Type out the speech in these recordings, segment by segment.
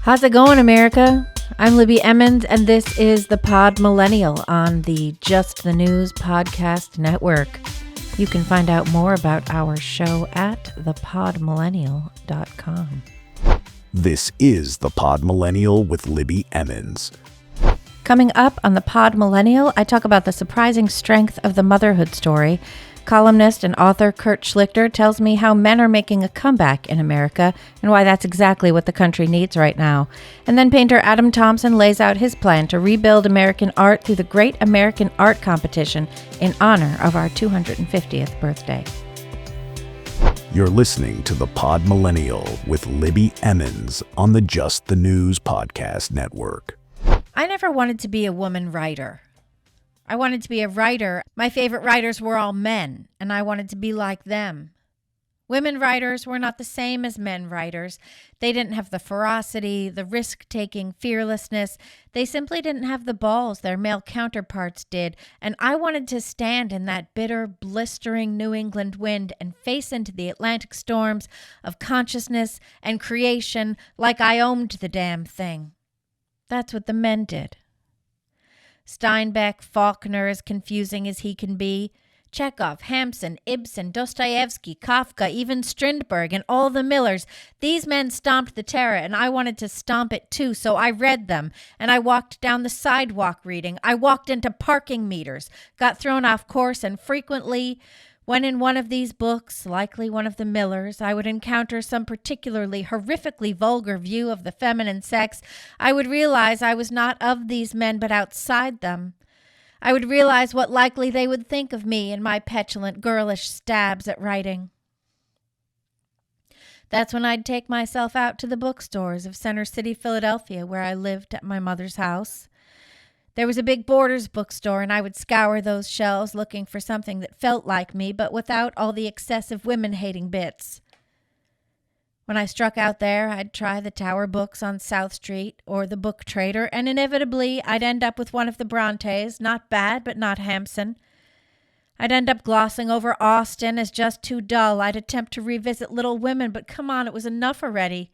How's it going, America? I'm Libby Emmons, and this is the Pod Millennial on the Just the News podcast network. You can find out more about our show at thepodmillennial.com. This is the Pod Millennial with Libby Emmons. Coming up on the Pod Millennial, I talk about the surprising strength of the motherhood story. Columnist and author Kurt Schlichter tells me how men are making a comeback in America and why that's exactly what the country needs right now. And then painter Adam Thompson lays out his plan to rebuild American art through the Great American Art Competition in honor of our 250th birthday. You're listening to the Pod Millennial with Libby Emmons on the Just the News podcast network. I never wanted to be a woman writer. I wanted to be a writer. My favorite writers were all men, and I wanted to be like them. Women writers were not the same as men writers. They didn't have the ferocity, the risk-taking fearlessness. They simply didn't have the balls their male counterparts did, and I wanted to stand in that bitter, blistering New England wind and face into the Atlantic storms of consciousness and creation like I owned the damn thing. That's what the men did. Steinbeck, Faulkner, as confusing as he can be, Chekhov, Hamsun, Ibsen, Dostoevsky, Kafka, even Strindberg, and all the Millers. These men stomped the terror, and I wanted to stomp it too, so I read them, and I walked down the sidewalk reading. I walked into parking meters, got thrown off course, and frequently, when in one of these books, likely one of the Millers, I would encounter some particularly horrifically vulgar view of the feminine sex, I would realize I was not of these men but outside them. I would realize what likely they would think of me and my petulant, girlish stabs at writing. That's when I'd take myself out to the bookstores of Center City, Philadelphia, where I lived at my mother's house. There was a big Borders bookstore, and I would scour those shelves looking for something that felt like me, but without all the excessive women-hating bits. When I struck out there, I'd try the Tower books on South Street or the Book Trader, and inevitably I'd end up with one of the Brontes, not bad, but not Hamsun. I'd end up glossing over Austen as just too dull. I'd attempt to revisit Little Women, but come on, it was enough already.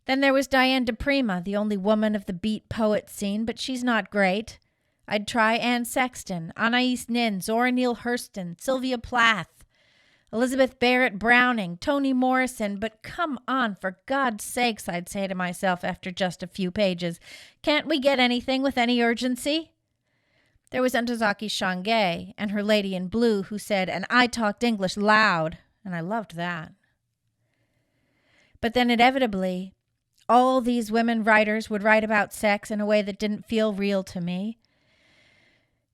Then there was Diane de Prima, the only woman of the beat poet scene, but she's not great. I'd try Anne Sexton, Anais Nin, Zora Neale Hurston, Sylvia Plath, Elizabeth Barrett Browning, Toni Morrison, but come on, for God's sakes, I'd say to myself after just a few pages. Can't we get anything with any urgency? There was Ntozake Shange and her lady in blue who said, and I talked English loud, and I loved that. But then inevitably, all these women writers would write about sex in a way that didn't feel real to me.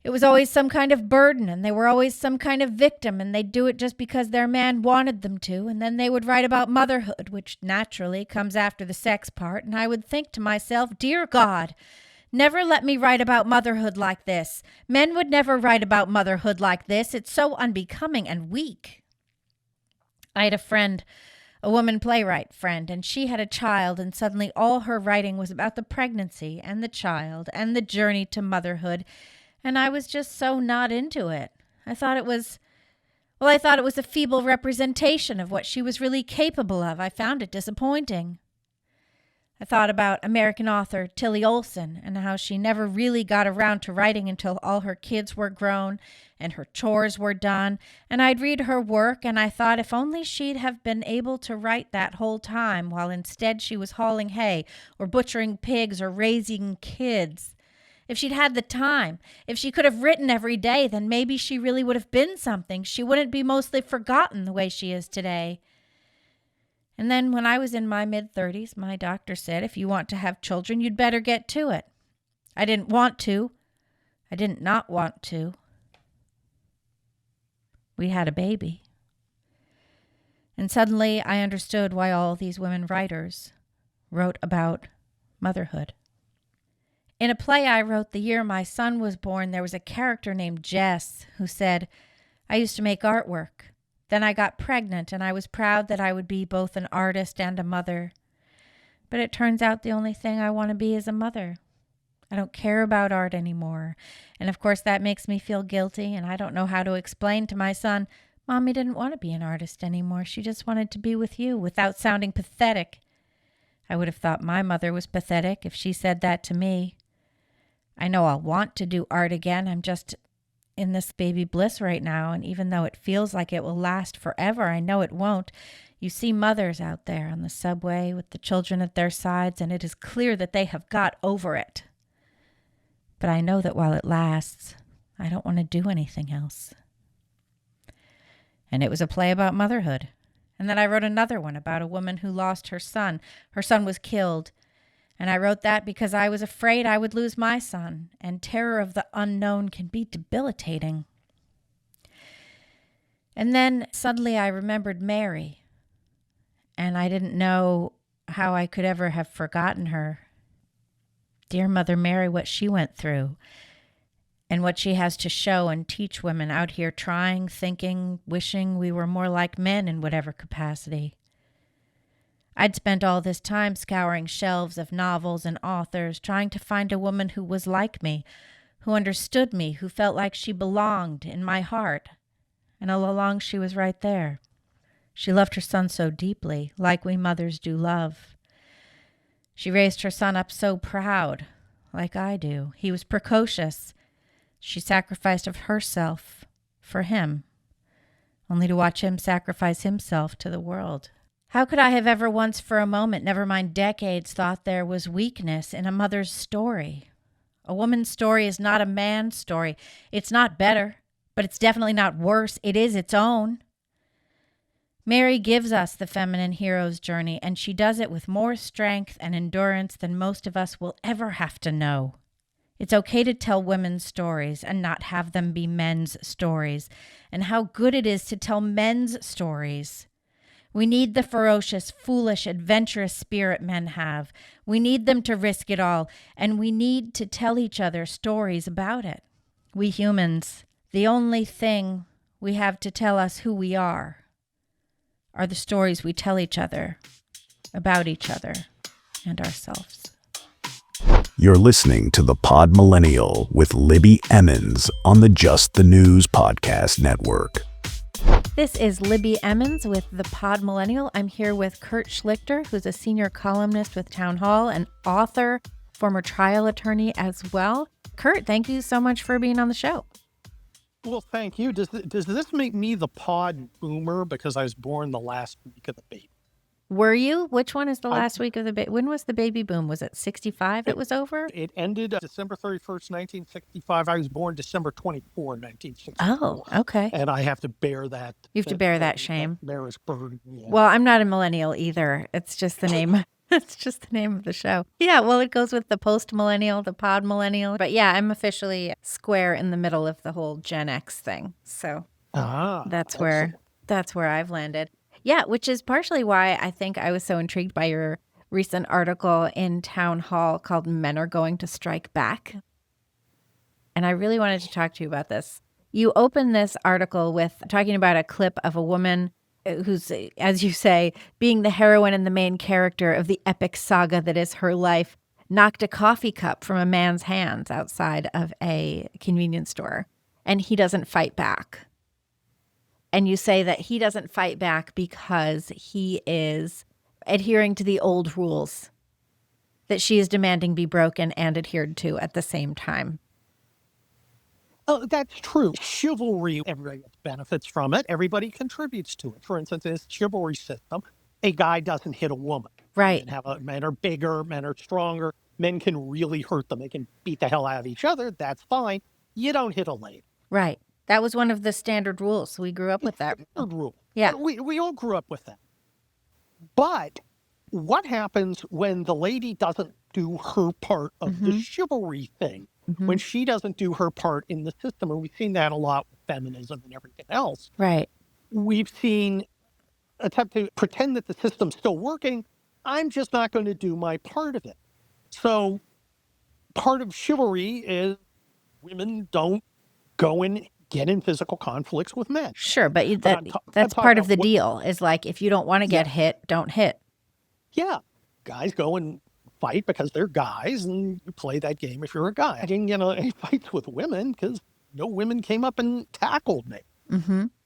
It was always some kind of burden, and they were always some kind of victim, and they'd do it just because their man wanted them to, and then they would write about motherhood, which naturally comes after the sex part, and I would think to myself, dear God, never let me write about motherhood like this. Men would never write about motherhood like this. It's so unbecoming and weak. I had a woman playwright friend, and she had a child, and suddenly all her writing was about the pregnancy and the child and the journey to motherhood, and I was just so not into it. I thought it was a feeble representation of what she was really capable of. I found it disappointing. I thought about American author Tilly Olson and how she never really got around to writing until all her kids were grown and her chores were done. And I'd read her work and I thought if only she'd have been able to write that whole time while instead she was hauling hay or butchering pigs or raising kids. If she'd had the time, if she could have written every day, then maybe she really would have been something. She wouldn't be mostly forgotten the way she is today. And then when I was in my mid-30s, my doctor said, if you want to have children, you'd better get to it. I didn't want to. I didn't not want to. We had a baby. And suddenly I understood why all these women writers wrote about motherhood. In a play I wrote the year my son was born, there was a character named Jess who said, I used to make artwork. Then I got pregnant, and I was proud that I would be both an artist and a mother. But it turns out the only thing I want to be is a mother. I don't care about art anymore. And of course that makes me feel guilty, and I don't know how to explain to my son, Mommy didn't want to be an artist anymore. She just wanted to be with you without sounding pathetic. I would have thought my mother was pathetic if she said that to me. I know I'll want to do art again. I'm just in this baby bliss right now, and even though it feels like it will last forever, I know it won't. You see mothers out there on the subway with the children at their sides, and it is clear that they have got over it. But I know that while it lasts, I don't want to do anything else. And it was a play about motherhood. And then I wrote another one about a woman who lost her son. Her son was killed. And I wrote that because I was afraid I would lose my son, and terror of the unknown can be debilitating. And then suddenly I remembered Mary, and I didn't know how I could ever have forgotten her. Dear Mother Mary, what she went through, and what she has to show and teach women out here trying, thinking, wishing we were more like men in whatever capacity. I'd spent all this time scouring shelves of novels and authors, trying to find a woman who was like me, who understood me, who felt like she belonged in my heart. And all along she was right there. She loved her son so deeply, like we mothers do love. She raised her son up so proud, like I do. He was precocious. She sacrificed of herself for him, only to watch him sacrifice himself to the world. How could I have ever once for a moment, never mind decades, thought there was weakness in a mother's story? A woman's story is not a man's story. It's not better, but it's definitely not worse. It is its own. Mary gives us the feminine hero's journey, and she does it with more strength and endurance than most of us will ever have to know. It's okay to tell women's stories and not have them be men's stories, and how good it is to tell men's stories. We need the ferocious, foolish, adventurous spirit men have. We need them to risk it all, and we need to tell each other stories about it. We humans, the only thing we have to tell us who we are the stories we tell each other about each other and ourselves. You're listening to the Pod Millennial with Libby Emmons on the Just the News Podcast Network. This is Libby Emmons with the Pod Millennial. I'm here with Kurt Schlichter, who's a senior columnist with Town Hall, an author, former trial attorney as well. Kurt, thank you so much for being on the show. Well, thank you. Does this make me the pod boomer because I was born the last week of the baby? Were you? Which one is the last week of the baby? When was the baby boom? Was it 65 it was over? It ended December 31st, 1965. I was born December 24, 1964. Oh, okay. And I have to bear that. You have to bear that shame. Bear its burden. Yeah. Well, I'm not a millennial either. It's just the name. It's just the name of the show. Yeah, well, it goes with the post-millennial, the pod millennial. But yeah, I'm officially square in the middle of the whole Gen X thing. So that's where I've landed. Yeah, which is partially why I think I was so intrigued by your recent article in Town Hall called Men Are Going to Strike Back. And I really wanted to talk to you about this. You open this article with talking about a clip of a woman who's, as you say, being the heroine and the main character of the epic saga that is her life, knocked a coffee cup from a man's hands outside of a convenience store, and he doesn't fight back. And you say that he doesn't fight back because he is adhering to the old rules that she is demanding be broken and adhered to at the same time. Oh, that's true. Chivalry, everybody benefits from it. Everybody contributes to it. For instance, in this chivalry system, a guy doesn't hit a woman. Right. Men are bigger, men are stronger. Men can really hurt them. They can beat the hell out of each other. That's fine. You don't hit a lady. Right. That was one of the standard rules. We grew up with that. Standard rule. Yeah. We all grew up with that. But what happens when the lady doesn't do her part of the chivalry thing? Mm-hmm. When she doesn't do her part in the system, and we've seen that a lot with feminism and everything else. Right. We've seen attempt to pretend that the system's still working. I'm just not going to do my part of it. So part of chivalry is women don't go and get in physical conflicts with men. Sure, but that's part of the deal is like, if you don't want to get hit, don't hit. Yeah. Guys go and fight because they're guys, and you play that game if you're a guy. I didn't get any fights with women because no women came up and tackled me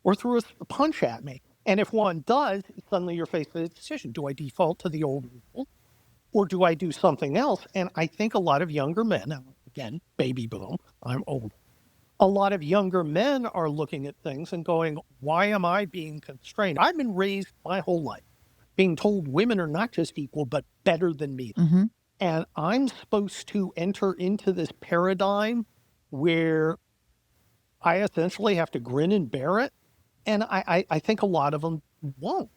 or threw a punch at me. And if one does, suddenly you're faced with a decision. Do I default to the old rule or do I do something else? And I think a lot of younger men, again, baby boom, I'm old. A lot of younger men are looking at things and going, why am I being constrained? I've been raised my whole life being told women are not just equal, but better than me. Mm-hmm. And I'm supposed to enter into this paradigm where I essentially have to grin and bear it. And I think a lot of them won't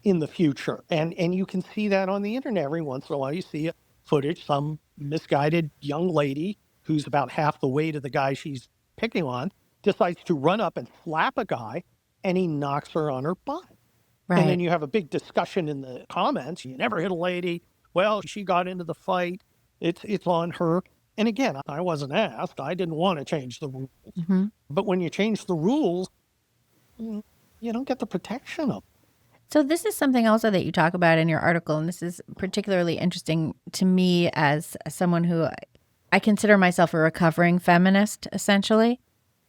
in the future. And you can see that on the internet every once in a while. You see footage, some misguided young lady who's about half the weight of the guy she's picking on decides to run up and slap a guy, and he knocks her on her butt. Right. And then you have a big discussion in the comments. You never hit a lady. Well, she got into the fight. It's on her. And again, I wasn't asked. I didn't want to change the rules. Mm-hmm. But when you change the rules, you don't get the protection of. So this is something also that you talk about in your article, and this is particularly interesting to me as someone who I consider myself a recovering feminist, essentially.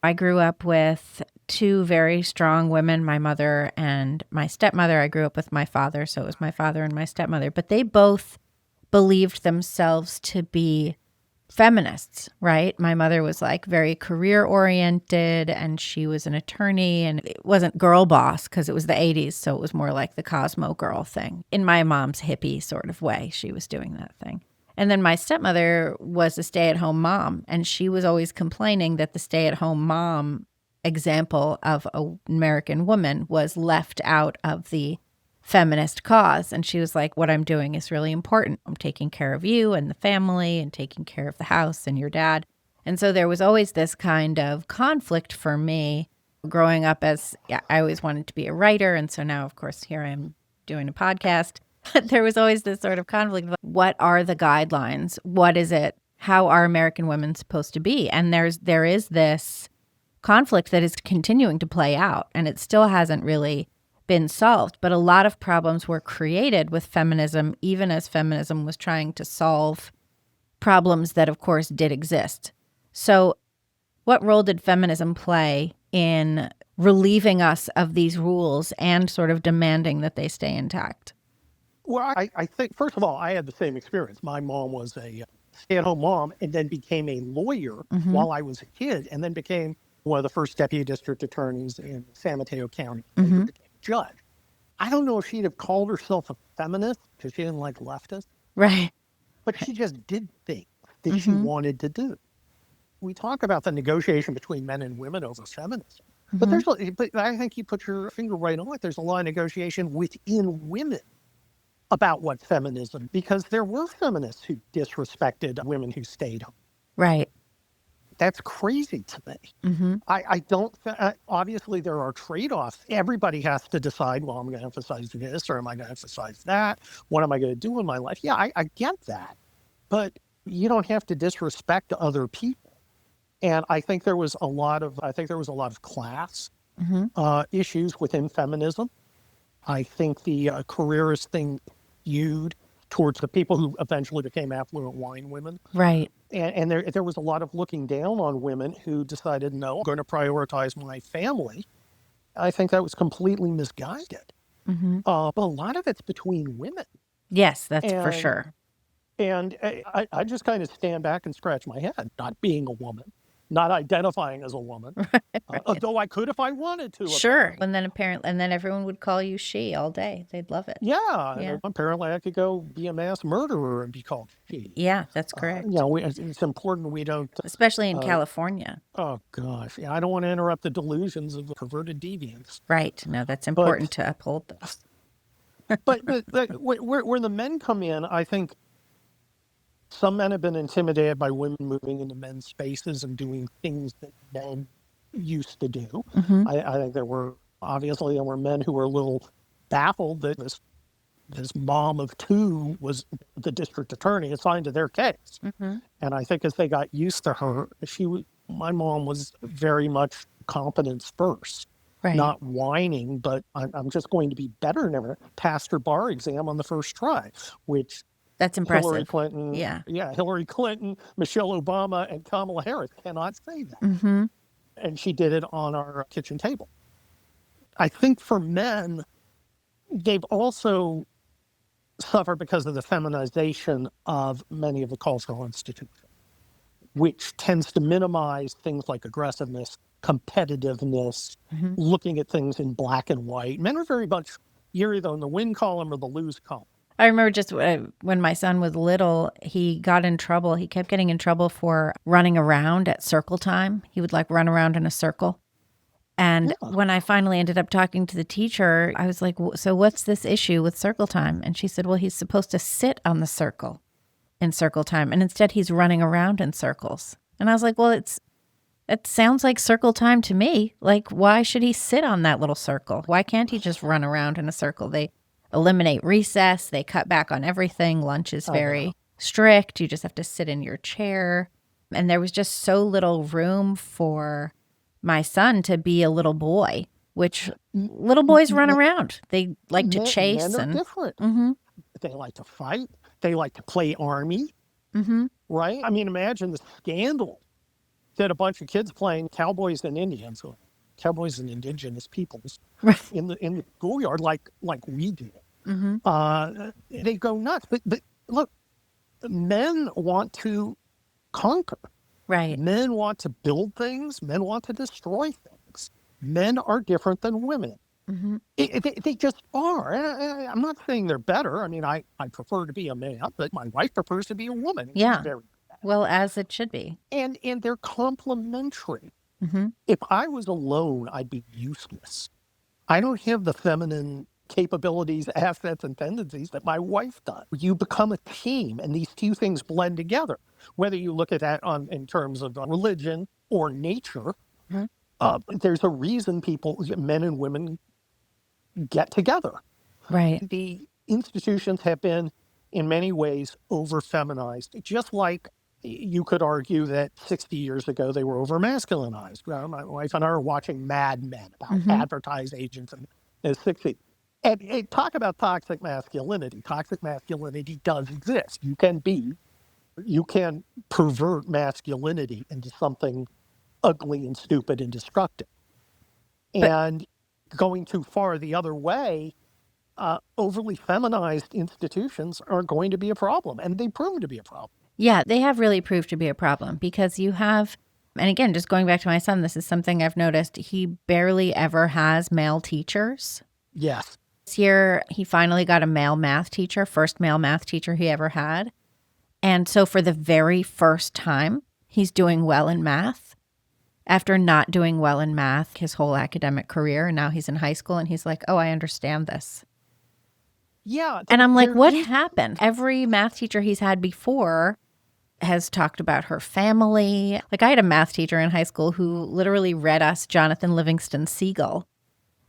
I grew up with two very strong women, my mother and my stepmother. I grew up with my father, so it was my father and my stepmother. But they both believed themselves to be feminists, right? My mother was like very career oriented, and she was an attorney, and it wasn't girl boss because it was the 80s. So it was more like the Cosmo girl thing. In my mom's hippie sort of way, she was doing that thing. And then my stepmother was a stay-at-home mom, and she was always complaining that the stay-at-home mom example of an American woman was left out of the feminist cause. And she was like, what I'm doing is really important. I'm taking care of you and the family and taking care of the house and your dad. And so there was always this kind of conflict for me growing up as I always wanted to be a writer. And so now, of course, here I am doing a podcast. There was always this sort of conflict of what are the guidelines? What is it? How are American women supposed to be? And there is this conflict that is continuing to play out, and it still hasn't really been solved. But a lot of problems were created with feminism, even as feminism was trying to solve problems that, of course, did exist. So what role did feminism play in relieving us of these rules and sort of demanding that they stay intact? Well, I think, first of all, I had the same experience. My mom was a stay-at-home mom and then became a lawyer while I was a kid, and then became one of the first deputy district attorneys in San Mateo County. Later became a judge. I don't know if she'd have called herself a feminist because she didn't like leftists. Right. But she just did things that she wanted to do. We talk about the negotiation between men and women over feminism. But but I think you put your finger right on it. There's a lot of negotiation within women about what feminism, because there were feminists who disrespected women who stayed home. Right. That's crazy to me. I don't, obviously there are trade-offs. Everybody has to decide, well, I'm going to emphasize this or am I going to emphasize that? What am I going to do in my life? Yeah, I get that. But you don't have to disrespect other people. And I think there was a lot of class issues within feminism. I think the careerist thing skewed towards the people who eventually became affluent wine women. Right. And there was a lot of looking down on women who decided, no, I'm going to prioritize my family. I think that was completely misguided. But a lot of it's between women. Yes, that's for sure. And I just kind of stand back and scratch my head, not being a woman, not identifying as a woman, though I could if I wanted to. Sure. And then everyone would call you she all day. They'd love it. Yeah. Apparently I could go be a mass murderer and be called she. Yeah, that's correct. It's important we don't. Especially in California. Oh, gosh. Yeah, I don't want to interrupt the delusions of the perverted deviants. Right. No, that's important to uphold those. But where the men come in, I think some men have been intimidated by women moving into men's spaces and doing things that men used to do. I think there were men who were a little baffled that this mom of two was the district attorney assigned to their case. And I think as they got used to her, my mom was very much competence first. Right. Not whining, but I'm just going to be better than ever. Passed her bar exam on the first try, which that's impressive. Hillary Clinton, Michelle Obama, and Kamala Harris cannot say that. And she did it on our kitchen table. I think for men, they've also suffer because of the feminization of many of the cultural institutions, which tends to minimize things like aggressiveness, competitiveness, looking at things in black and white. Men are very much, you're either in the win column or the lose column. I remember just when my son was little, he got in trouble. He kept getting in trouble for running around at circle time. He would like run around in a circle. And when I finally ended up talking to the teacher, I was like, so what's this issue with circle time? And she said, well, he's supposed to sit on the circle in circle time. And instead he's running around in circles. And I was like, well, it sounds like circle time to me. Like, why should he sit on that little circle? Why can't he just run around in a circle? They eliminate recess. They cut back on everything. Lunch is very strict. You just have to sit in your chair. And there was just so little room for my son to be a little boy, which little boys run around. They like to chase. Men are different. They like to fight. They like to play army, right? I mean, imagine the scandal that a bunch of kids playing cowboys and Indians, or cowboys and indigenous peoples, in the schoolyard like we do. They go nuts. But look, men want to conquer. Right. Men want to build things. Men want to destroy things. Men are different than women. They just are. I'm not saying they're better. I mean, I prefer to be a man, but my wife prefers to be a woman. Yeah. Well, as it should be. And they're complementary. If I was alone, I'd be useless. I don't have the feminine capabilities, assets, and tendencies that my wife does. You become a team, and these two things blend together. Whether you look at that in terms of religion or nature, there's a reason men and women, get together. Right. The institutions have been, in many ways, over-feminized, just like you could argue that 60 years ago they were over-masculinized. My wife and I are watching Mad Men about advertising agents in the 60s. And talk about toxic masculinity. Toxic masculinity does exist. You can pervert masculinity into something ugly and stupid and destructive. And going too far the other way, overly feminized institutions are going to be a problem, and they prove to be a problem. Yeah, they have really proved to be a problem because you have, and again, just going back to my son, this is something I've noticed. He barely ever has male teachers. Yes. This year, he finally got a male math teacher, first male math teacher he ever had. And so for the very first time, he's doing well in math. After not doing well in math his whole academic career, and now he's in high school, and he's like, oh, I understand this. Yeah. And I'm like, what happened? Every math teacher he's had before has talked about her family. Like, I had a math teacher in high school who literally read us Jonathan Livingston Seagull.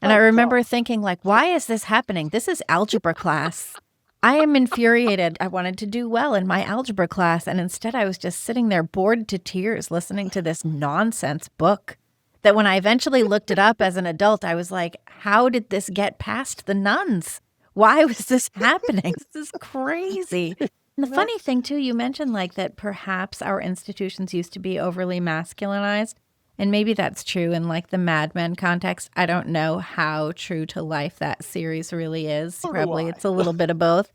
And I remember thinking, like, why is this happening? This is algebra class. I am infuriated. I wanted to do well in my algebra class. And instead, I was just sitting there bored to tears listening to this nonsense book that when I eventually looked it up as an adult, I was like, how did this get past the nuns? Why was this happening? This is crazy. And the funny thing, too, you mentioned like that perhaps our institutions used to be overly masculinized. And maybe that's true in like the Mad Men context. I don't know how true to life that series really is. Probably it's a little bit of both.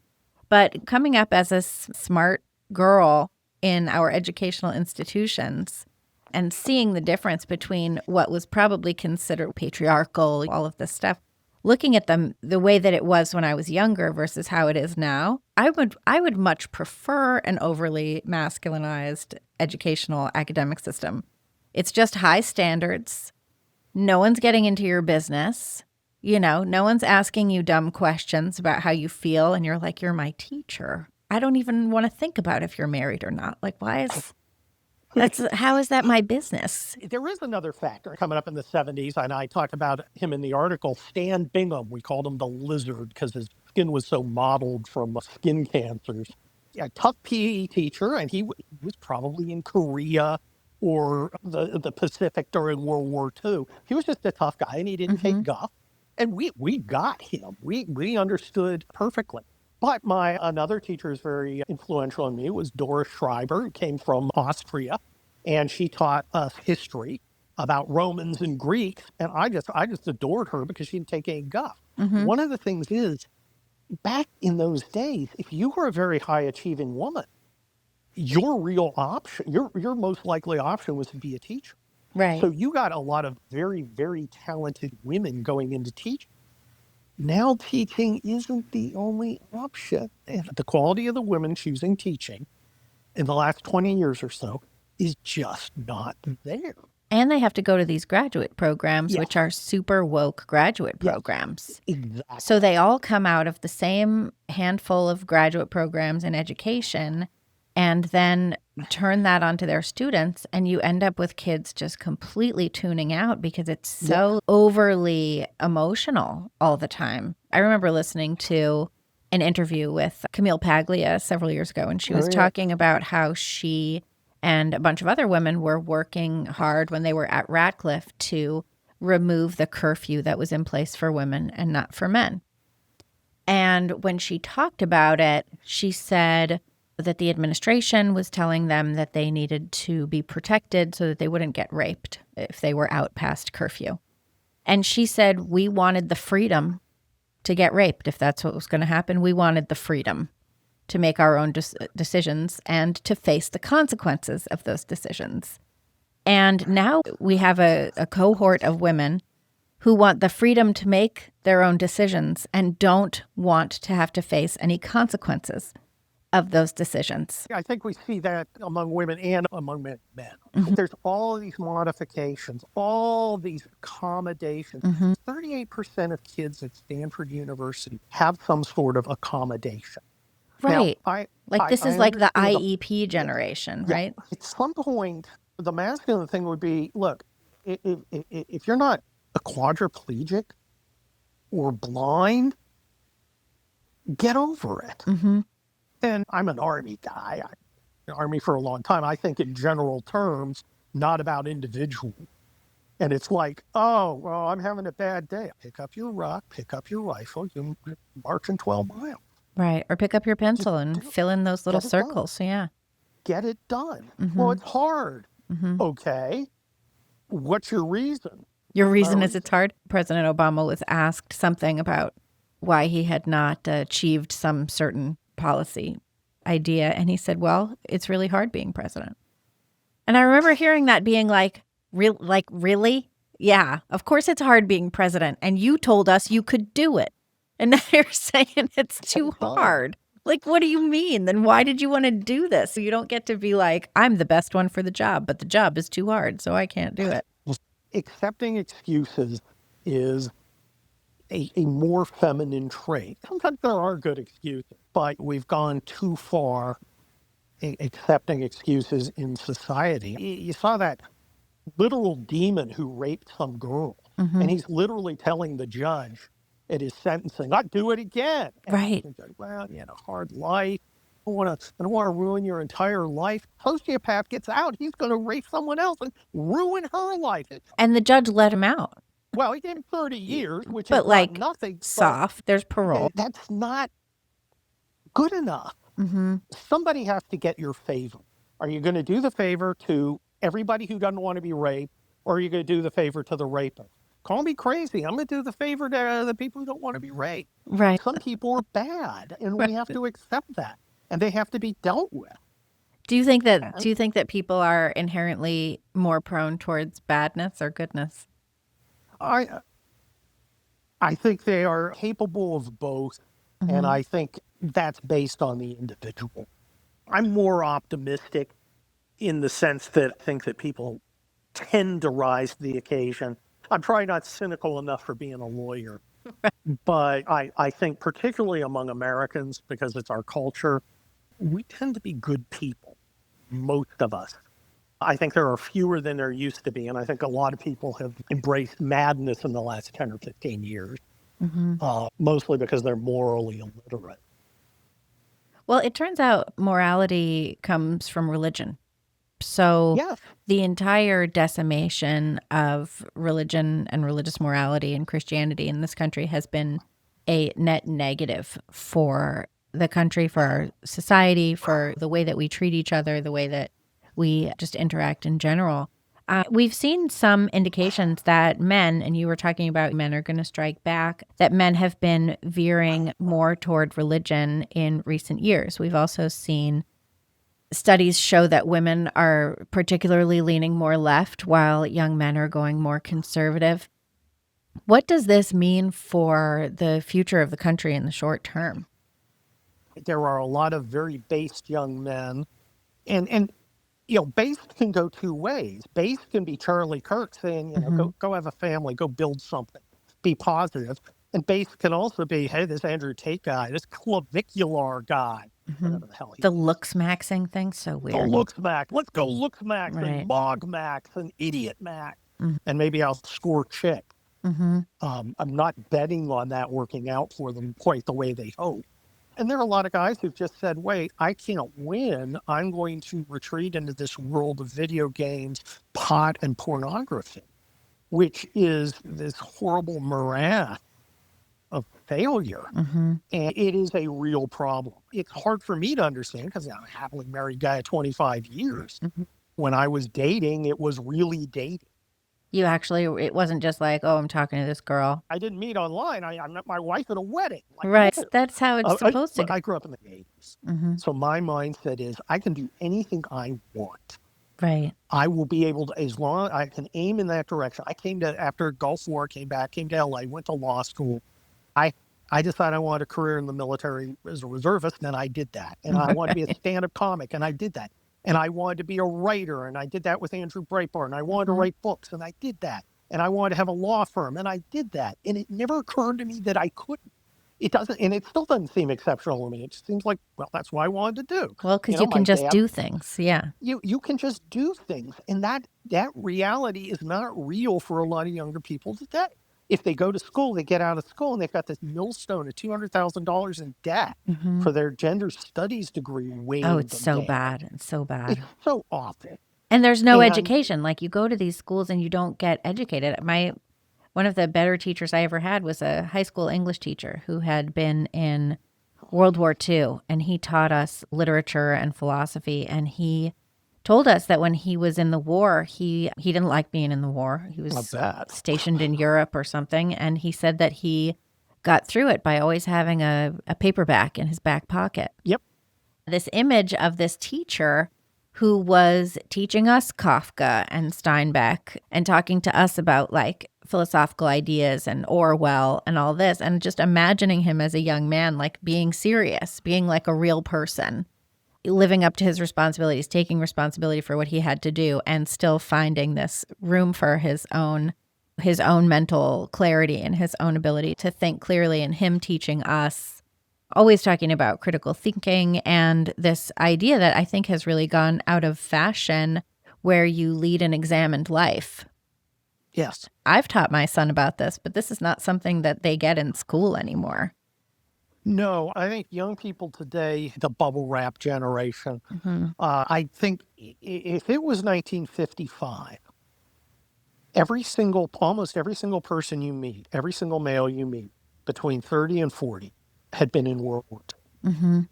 But coming up as a smart girl in our educational institutions and seeing the difference between what was probably considered patriarchal, all of this stuff, looking at them the way that it was when I was younger versus how it is now, I would much prefer an overly masculinized educational academic system. It's just high standards. No one's getting into your business. You know, no one's asking you dumb questions about how you feel. And you're like, you're my teacher. I don't even want to think about if you're married or not. Like, how is that my business? There is another factor coming up in the 70s, and I talked about him in the article, Stan Bingham. We called him the lizard because his skin was so modeled from skin cancers. A tough PE teacher, and he was probably in Korea or the Pacific during World War II. He was just a tough guy, and he didn't take guff. And we got him. We understood perfectly. But another teacher is very influential in me was Doris Schreiber, who came from Austria, and she taught us history about Romans and Greeks, and I just adored her because she didn't take any guff. One of the things is back in those days, if you were a very high achieving woman, your real option, your most likely option was to be a teacher. Right. So you got a lot of very, very talented women going into teaching. Now teaching isn't the only option. And the quality of the women choosing teaching in the last 20 years or so is just not there. And they have to go to these graduate programs, Yes. which are super woke graduate Yes. programs. Exactly. So they all come out of the same handful of graduate programs in education and then turn that onto their students. And you end up with kids just completely tuning out because it's so overly emotional all the time. I remember listening to an interview with Camille Paglia several years ago, and she was talking about how she and a bunch of other women were working hard when they were at Radcliffe to remove the curfew that was in place for women and not for men. And when she talked about it, she said that the administration was telling them that they needed to be protected so that they wouldn't get raped if they were out past curfew. And she said, we wanted the freedom to get raped if that's what was going to happen. We wanted the freedom to make our own decisions and to face the consequences of those decisions. And now we have a cohort of women who want the freedom to make their own decisions and don't want to have to face any consequences of those decisions. I think we see that among women and among men. Mm-hmm. There's all of these modifications, all these accommodations. 38% of kids at Stanford University have some sort of accommodation. Right. Now, this is like the understand IEP generation, right? At some point, the masculine thing would be, look, if you're not a quadriplegic or blind, get over it. Mm-hmm. And I'm an Army guy. I've been in the Army for a long time. I think in general terms, not about individual. And it's like, oh, well, I'm having a bad day. Pick up your rock, pick up your rifle, you march in 12 miles. Right. Or pick up your pencil and fill in those little Get it done. circles. So, yeah. Get it done. Mm-hmm. Well, it's hard. Mm-hmm. Okay. What's your reason? Your reason is it's hard. President Obama was asked something about why he had not achieved some certain policy idea. And he said, well, it's really hard being president. And I remember hearing that being like, really? Yeah, of course it's hard being president. And you told us you could do it. And now you're saying it's too hard. Like, what do you mean? Then why did you want to do this? So you don't get to be like, I'm the best one for the job, but the job is too hard, so I can't do it. Accepting excuses is a more feminine trait. Sometimes there are good excuses, but we've gone too far accepting excuses in society. You saw that literal demon who raped some girl, and he's literally telling the judge at his sentencing, "I'd do it again." And Right. the judge, well, you had a hard life. I don't want to ruin your entire life. Sociopath gets out. He's going to rape someone else and ruin her life. And the judge let him out. Well, he gave him 30 years, which But is like not nothing. soft. There's parole. That's not good enough. Mm-hmm. Somebody has to get your favor. Are you going to do the favor to everybody who doesn't want to be raped, or are you going to do the favor to the rapist? Call me crazy. I'm going to do the favor to the people who don't want to be raped. Right. Some people are bad, and we have to accept that, and they have to be dealt with. Do you think that people are inherently more prone towards badness or goodness? I think they are capable of both, and I think that's based on the individual. I'm more optimistic in the sense that I think that people tend to rise to the occasion. I'm probably not cynical enough for being a lawyer, but I think particularly among Americans, because it's our culture, we tend to be good people, most of us. I think there are fewer than there used to be, and I think a lot of people have embraced madness in the last 10 or 15 years, mostly because they're morally illiterate. Well, it turns out morality comes from religion. So the entire decimation of religion and religious morality and Christianity in this country has been a net negative for the country, for our society, for the way that we treat each other, the way that we just interact in general. We've seen some indications that men, and you were talking about men are going to strike back, that men have been veering more toward religion in recent years. We've also seen studies show that women are particularly leaning more left while young men are going more conservative. What does this mean for the future of the country in the short term? There are a lot of very based young men, and based can go two ways. Based can be Charlie Kirk saying, go have a family, go build something, be positive. And based can also be, hey, this Andrew Tate guy, this clavicular guy, whatever the hell he The is. looks maxing thing, so The weird. looks max. Let's go looks max Right. and bog max and idiot max. And maybe I'll score chick. I'm not betting on that working out for them quite the way they hope. And there are a lot of guys who've just said, wait, I can't win. I'm going to retreat into this world of video games, pot, and pornography, which is this horrible morass of failure. And it is a real problem. It's hard for me to understand because I'm a happily married guy of 25 years. When I was dating, it was really dating. You actually, it wasn't just like, oh, I'm talking to this girl. I didn't meet online. I met my wife at a wedding. Right. That's how it's supposed to go. I grew up in the 80s. So my mindset is I can do anything I want. Right. I will be able to, as long as I can aim in that direction. After Gulf War, came to LA, went to law school. I decided I wanted a career in the military as a reservist, and I did that. And I wanted to be a stand-up comic, and I did that. And I wanted to be a writer, and I did that with Andrew Breitbart, and I wanted to write books, and I did that. And I wanted to have a law firm, and I did that. And it never occurred to me that I couldn't. It doesn't, and it still doesn't seem exceptional to me. It just seems like, well, that's what I wanted to do. Well, because you can just do things. Yeah. You can just do things. And that reality is not real for a lot of younger people today. If they go to school, they get out of school, and they've got this millstone of $200,000 in debt for their gender studies degree. It's so bad. It's so bad. It's so awful. And there's no education. Like, you go to these schools and you don't get educated. One of the better teachers I ever had was a high school English teacher who had been in World War II, and he taught us literature and philosophy. And he told us that when he was in the war, he didn't like being in the war. He was stationed in Europe or something. And he said that he got through it by always having a paperback in his back pocket. Yep. This image of this teacher who was teaching us Kafka and Steinbeck and talking to us about like philosophical ideas and Orwell and all this, and just imagining him as a young man, like being serious, being like a real person, living up to his responsibilities, taking responsibility for what he had to do, and still finding this room for his own mental clarity and his own ability to think clearly, and him teaching us, always talking about critical thinking and this idea that I think has really gone out of fashion, where you lead an examined life. Yes. I've taught my son about this, but this is not something that they get in school anymore. No, I think young people today, the bubble wrap generation, I think if it was 1955, almost every single person you meet, every single male you meet between 30 and 40 had been in World War II.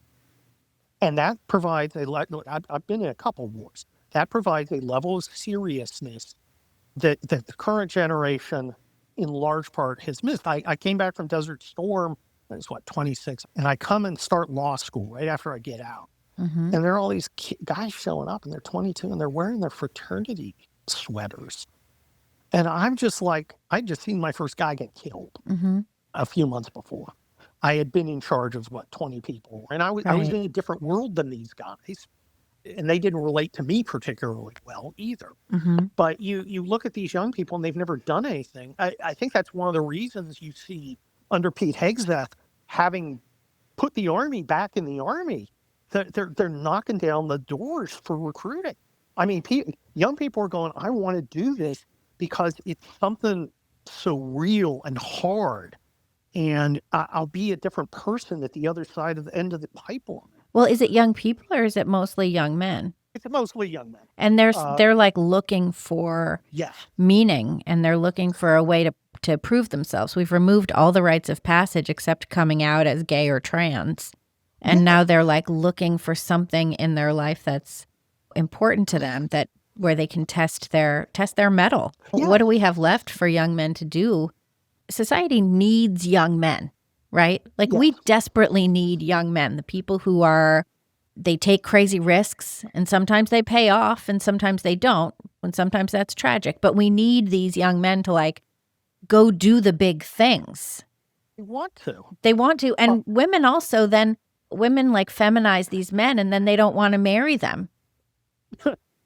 And that provides I've been in a couple of wars. That provides a level of seriousness that the current generation in large part has missed. I came back from Desert Storm. I was 26, and I come and start law school right after I get out. And there are all these guys showing up, and they're 22, and they're wearing their fraternity sweaters. And I'm just like, I'd just seen my first guy get killed a few months before. I had been in charge of 20 people, and I was in a different world than these guys, and they didn't relate to me particularly well either. But you look at these young people, and they've never done anything. I think that's one of the reasons you see under Pete Hegseth having put the Army back in the Army. They're knocking down the doors for recruiting. I mean, young people are going, I want to do this because it's something so real and hard, and I'll be a different person at the other side of the end of the pipeline. Well, is it young people or is it mostly young men? It's mostly young men. And they're like looking for meaning, and they're looking for a way to prove themselves. We've removed all the rites of passage except coming out as gay or trans. And now they're like looking for something in their life that's important to them, that where they can test their mettle. Yeah. What do we have left for young men to do? Society needs young men, right? Like we Yes. desperately need young men, the people who they take crazy risks and sometimes they pay off and sometimes they don't, and sometimes that's tragic. But we need these young men to like go do the big things. They want to. They want to. And women also women like feminize these men and then they don't want to marry them.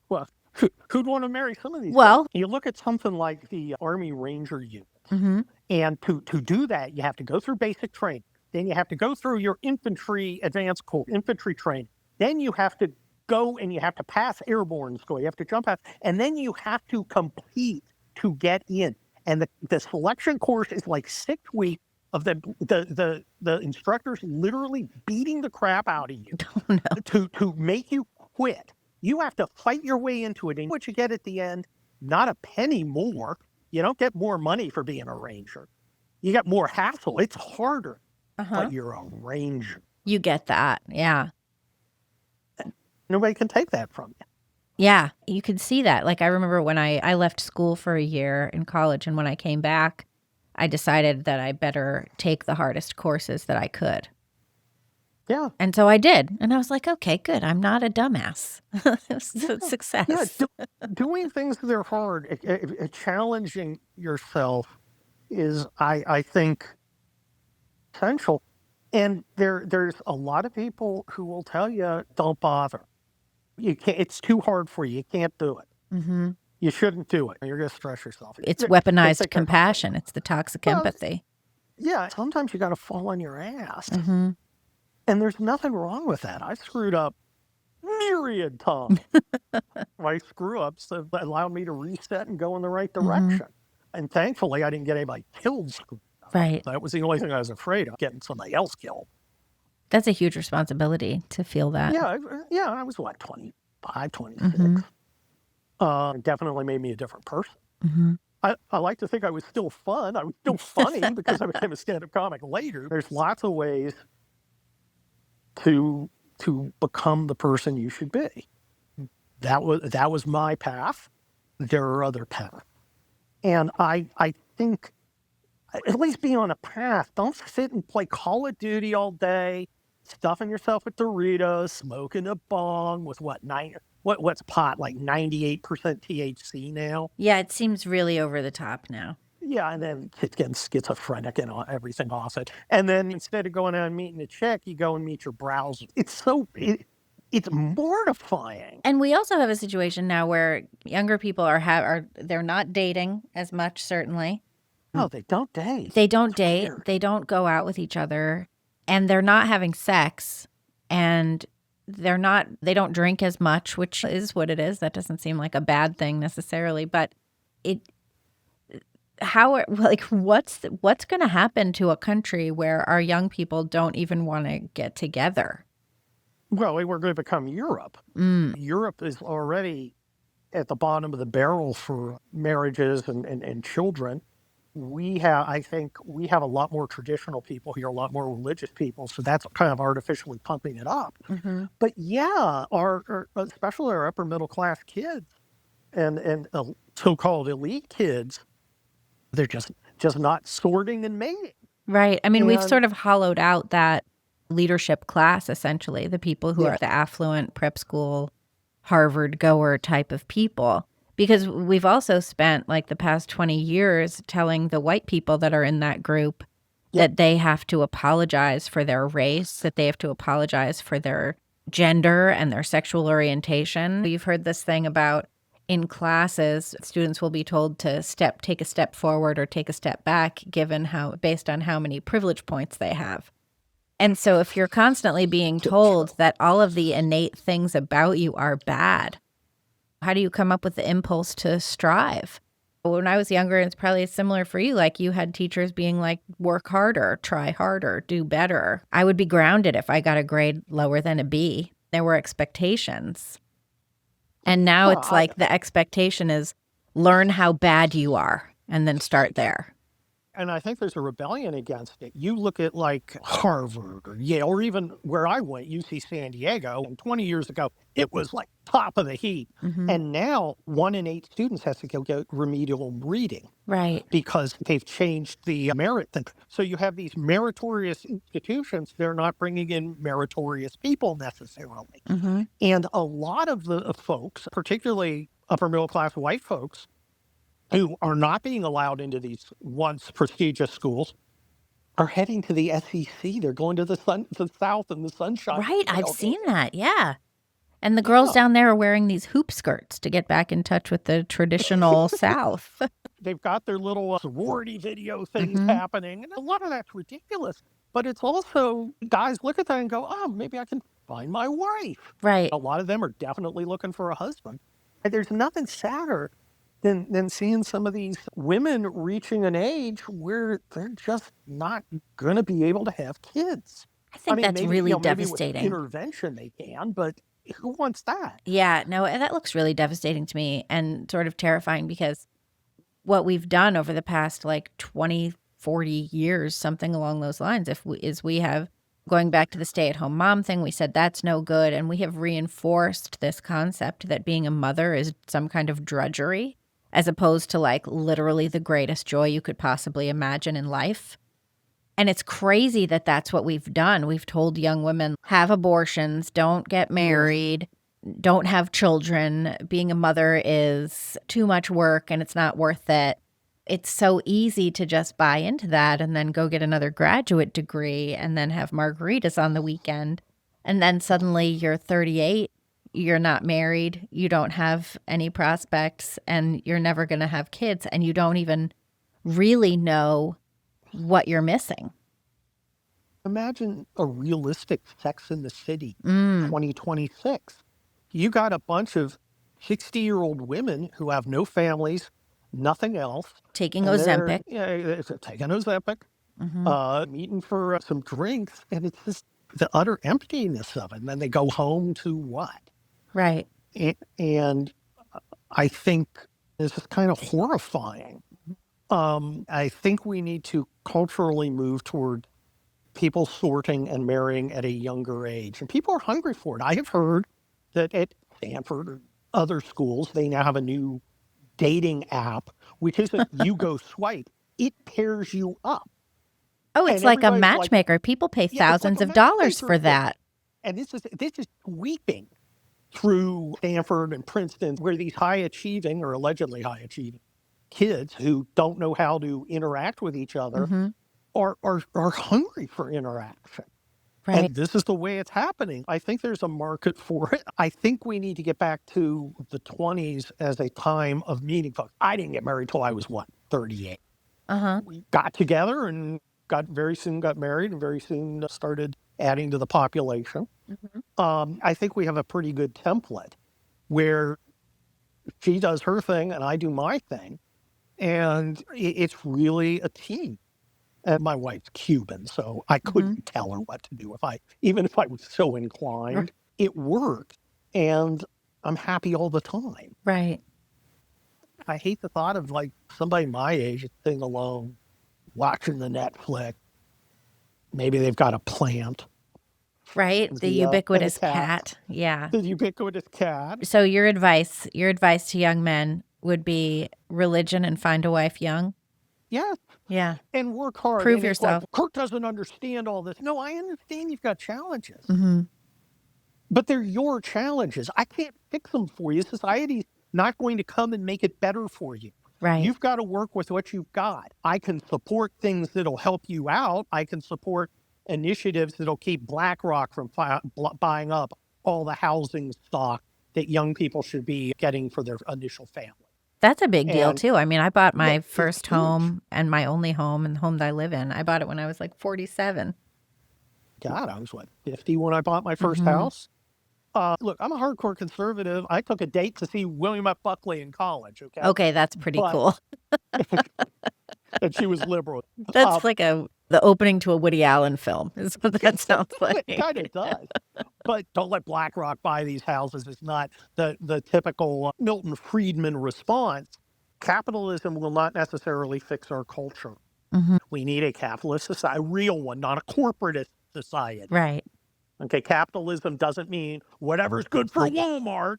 Well, who'd want to marry some of these Well, guys? You look at something like the Army Ranger unit, mhm. and to do that, you have to go through basic training. Then you have to go through your infantry advanced course, infantry training. Then you have to go and you have to pass airborne school. You have to jump out, and then you have to compete to get in. And the selection course is like 6 weeks of the instructors literally beating the crap out of you Oh, no. to make you quit. You have to fight your way into it. And what you get at the end, not a penny more. You don't get more money for being a ranger. You get more hassle. It's harder, but you're a ranger. You get that. Yeah. Nobody can take that from you. Yeah, you could see that. Like I remember when I left school for a year in college, and when I came back, I decided that I better take the hardest courses that I could. Yeah. And so I did. And I was like, okay, good. I'm not a dumbass. It was a success. Yeah, doing things that are hard, challenging yourself is, I think, essential. And there's a lot of people who will tell you, don't bother. You can't. It's too hard for you. You can't do it. Mm-hmm. You shouldn't do it. You're going to stress yourself. It's They weaponized think they're- compassion. It's the toxic Well, empathy. Yeah, sometimes you got to fall on your ass. Mm-hmm. And there's nothing wrong with that. I screwed up myriad times. My screw-ups have allowed me to reset and go in the right direction. And thankfully, I didn't get anybody killed screwed up. Right. That was the only thing I was afraid of, getting somebody else killed. That's a huge responsibility to feel that. Yeah, I was, 25, 26. Definitely made me a different person. Mm-hmm. I like to think I was still fun. I was still funny because I became a stand-up comic later. There's lots of ways to become the person you should be. That was my path. There are other paths. And I think, at least be on a path. Don't sit and play Call of Duty all day, stuffing yourself with Doritos, smoking a bong with what's pot, like 98% THC now? Yeah, it seems really over the top now. Yeah, and then it's getting schizophrenic and everything off it. And then instead of going out and meeting a chick, you go and meet your browser. It's mortifying. And we also have a situation now where younger people they're not dating as much, certainly. No, they don't date. They don't It's date. weird. They don't go out with each other, and they're not having sex, and they don't drink as much, which is what it is. That doesn't seem like a bad thing necessarily, but what's going to happen to a country where our young people don't even want to get together? Well, we're going to become Europe. Europe is already at the bottom of the barrel for marriages and children. I think we have a lot more traditional people here, a lot more religious people, so that's kind of artificially pumping it up. Mm-hmm. But yeah, especially our upper middle class kids and so-called elite kids, they're just not sorting and mating. Right. I mean, we've And- sort of hollowed out that leadership class, essentially, the people who are the affluent prep school, Harvard goer type of people. Because we've also spent like the past 20 years telling the white people that are in that group that they have to apologize for their race, that they have to apologize for their gender and their sexual orientation. You've heard this thing about in classes, students will be told to take a step forward or take a step back based on how many privilege points they have. And so if you're constantly being told that all of the innate things about you are bad, how do you come up with the impulse to strive? When I was younger, it's probably similar for you. Like you had teachers being like, work harder, try harder, do better. I would be grounded if I got a grade lower than a B. There were expectations. And now Well, it's like the expectation is learn how bad you are and then start there. And I think there's a rebellion against it. You look at like Harvard or Yale, or even where I went, UC San Diego, and 20 years ago, it was like top of the heap. Mm-hmm. And now 1 in 8 students has to go get remedial reading Right. because they've changed the merit thing. So you have these meritorious institutions, they're not bringing in meritorious people necessarily. Mm-hmm. And a lot of the folks, particularly upper middle class white folks, who are not being allowed into these once prestigious schools, are heading to the SEC. They're going to the South and the sunshine. Right. I've Tailgate. seen that. Yeah. And the girls Yeah. down there are wearing these hoop skirts to get back in touch with the traditional South. They've got their little sorority video things Mhm. happening. And a lot of that's ridiculous. But it's also, guys look at that and go, oh, maybe I can find my wife. Right. A lot of them are definitely looking for a husband. And there's nothing sadder than seeing some of these women reaching an age where they're just not going to be able to have kids. I think that's maybe, really maybe with devastating. intervention they can, but who wants that? Yeah, no, that looks really devastating to me and sort of terrifying because what we've done over the past like 20, 40 years, something along those lines, we have, going back to the stay-at-home mom thing, we said that's no good. And we have reinforced this concept that being a mother is some kind of drudgery, as opposed to like literally the greatest joy you could possibly imagine in life. And it's crazy that that's what we've done. We've told young women, have abortions, don't get married, don't have children. Being a mother is too much work and it's not worth it. It's so easy to just buy into that and then go get another graduate degree and then have margaritas on the weekend. And then suddenly you're 38, you're not married, you don't have any prospects, and you're never going to have kids, and you don't even really know what you're missing. Imagine a realistic Sex in the City 2026. You got a bunch of 60-year-old women who have no families, nothing else. Taking and Ozempic. they're taking Ozempic, meeting for some drinks, and it's just the utter emptiness of it. And then they go home to what? Right. And I think this is kind of horrifying. I think we need to culturally move toward people sorting and marrying at a younger age. And people are hungry for it. I have heard that at Stanford or other schools, they now have a new dating app, which isn't you go swipe, it pairs you up. Oh, it's And like a everybody's like, matchmaker. People pay yeah, it's like thousands a of dollars matchmaker for thing. that. And this is sweeping through Stanford and Princeton, where these high achieving or allegedly high achieving kids who don't know how to interact with each other are hungry for interaction. Right. And this is the way it's happening. I think there's a market for it. I think we need to get back to the 20s as a time of meeting folks. I didn't get married till I was, 38. We got together and very soon got married and very soon started adding to the population. I think we have a pretty good template where she does her thing and I do my thing. And it's really a team. And my wife's Cuban, so I couldn't tell her what to do even if I was so inclined. It worked, and I'm happy all the time. Right. I hate the thought of like somebody my age sitting alone, watching the Netflix. Maybe they've got a plant. Right. The ubiquitous cat. Yeah. The ubiquitous cat. So your advice to young men would be religion and find a wife young? Yeah. Yeah. And work hard. Prove and it's like, yourself. Kurt doesn't understand all this. No, I understand you've got challenges. Mm-hmm. But they're your challenges. I can't fix them for you. Society's not going to come and make it better for you. Right. You've got to work with what you've got. I can support things that'll help you out. I can support initiatives that'll keep BlackRock from buying up all the housing stock that young people should be getting for their initial family. That's a big deal, And- too. I mean, I bought my it's first huge. home and my only home and the home that I live in. I bought it when I was like 47. God, I was 50 when I bought my first house. Look, I'm a hardcore conservative. I took a date to see William F. Buckley in college. Okay. Okay, that's pretty But- cool. And she was liberal. That's like the opening to a Woody Allen film is what that sounds like. It kind of does. But don't let BlackRock buy these houses. It's not the typical Milton Friedman response. Capitalism will not necessarily fix our culture. We need a capitalist society, a real one, not a corporatist society. Right. Okay, capitalism doesn't mean whatever's good for Walmart.